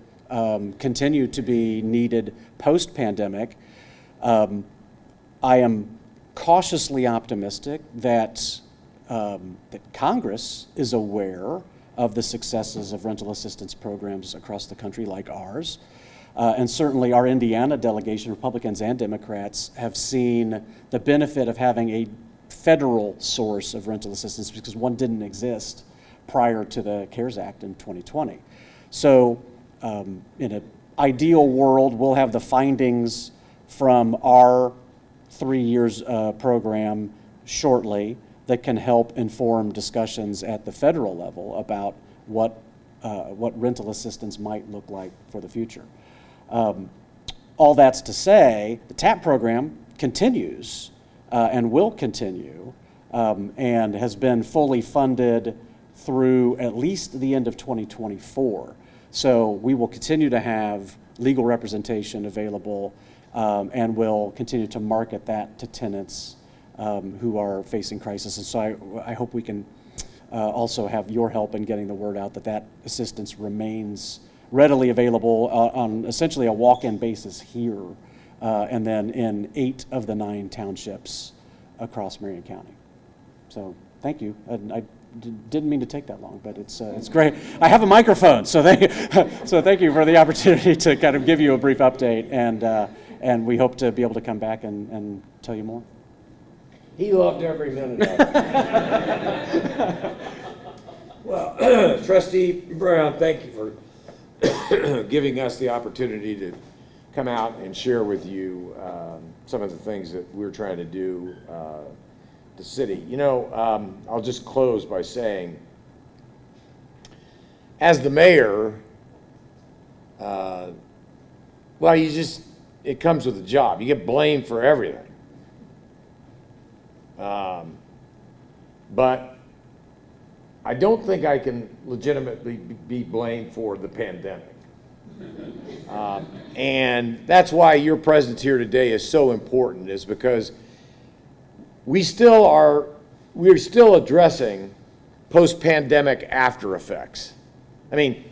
continue to be needed post-pandemic. I am cautiously optimistic that Congress is aware of the successes of rental assistance programs across the country like ours. And certainly our Indiana delegation, Republicans and Democrats, have seen the benefit of having a federal source of rental assistance because one didn't exist prior to the CARES Act in 2020. So in an ideal world, we'll have the findings from our 3 years program shortly that can help inform discussions at the federal level about what rental assistance might look like for the future. All that's to say, the TAP program continues and will continue and has been fully funded through at least the end of 2024. So we will continue to have legal representation available, and will continue to market that to tenants who are facing crisis. And so I hope we can also have your help in getting the word out that that assistance remains readily available on essentially a walk-in basis here, and then in 8 of the 9 townships across Marion County. So thank you. And I didn't mean to take that long, but it's great. I have a microphone, so thank you for the opportunity to kind of give you a brief update, and we hope to be able to come back and tell you more. He loved every minute of it. Well, Trustee Brown, thank you for giving us the opportunity to come out and share with you some of the things that we're trying to do the city. You know, I'll just close by saying, as the mayor, well, it comes with a job. You get blamed for everything. But I don't think I can legitimately be blamed for the pandemic. And that's why your presence here today is so important, is because we're still addressing post-pandemic after effects. I mean,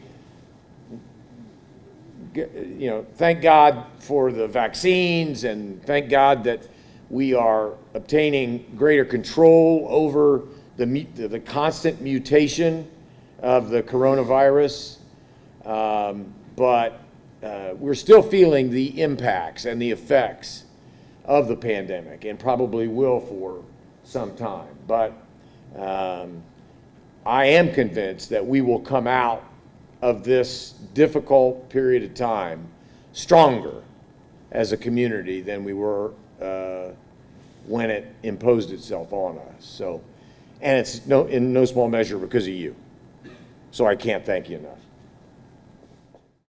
you know, thank God for the vaccines, and thank God that we are obtaining greater control over the constant mutation of the coronavirus. But we're still feeling the impacts and the effects of the pandemic, and probably will for some time. But I am convinced that we will come out of this difficult period of time stronger as a community than we were when it imposed itself on us. So, and it's in no small measure because of you. So I can't thank you enough.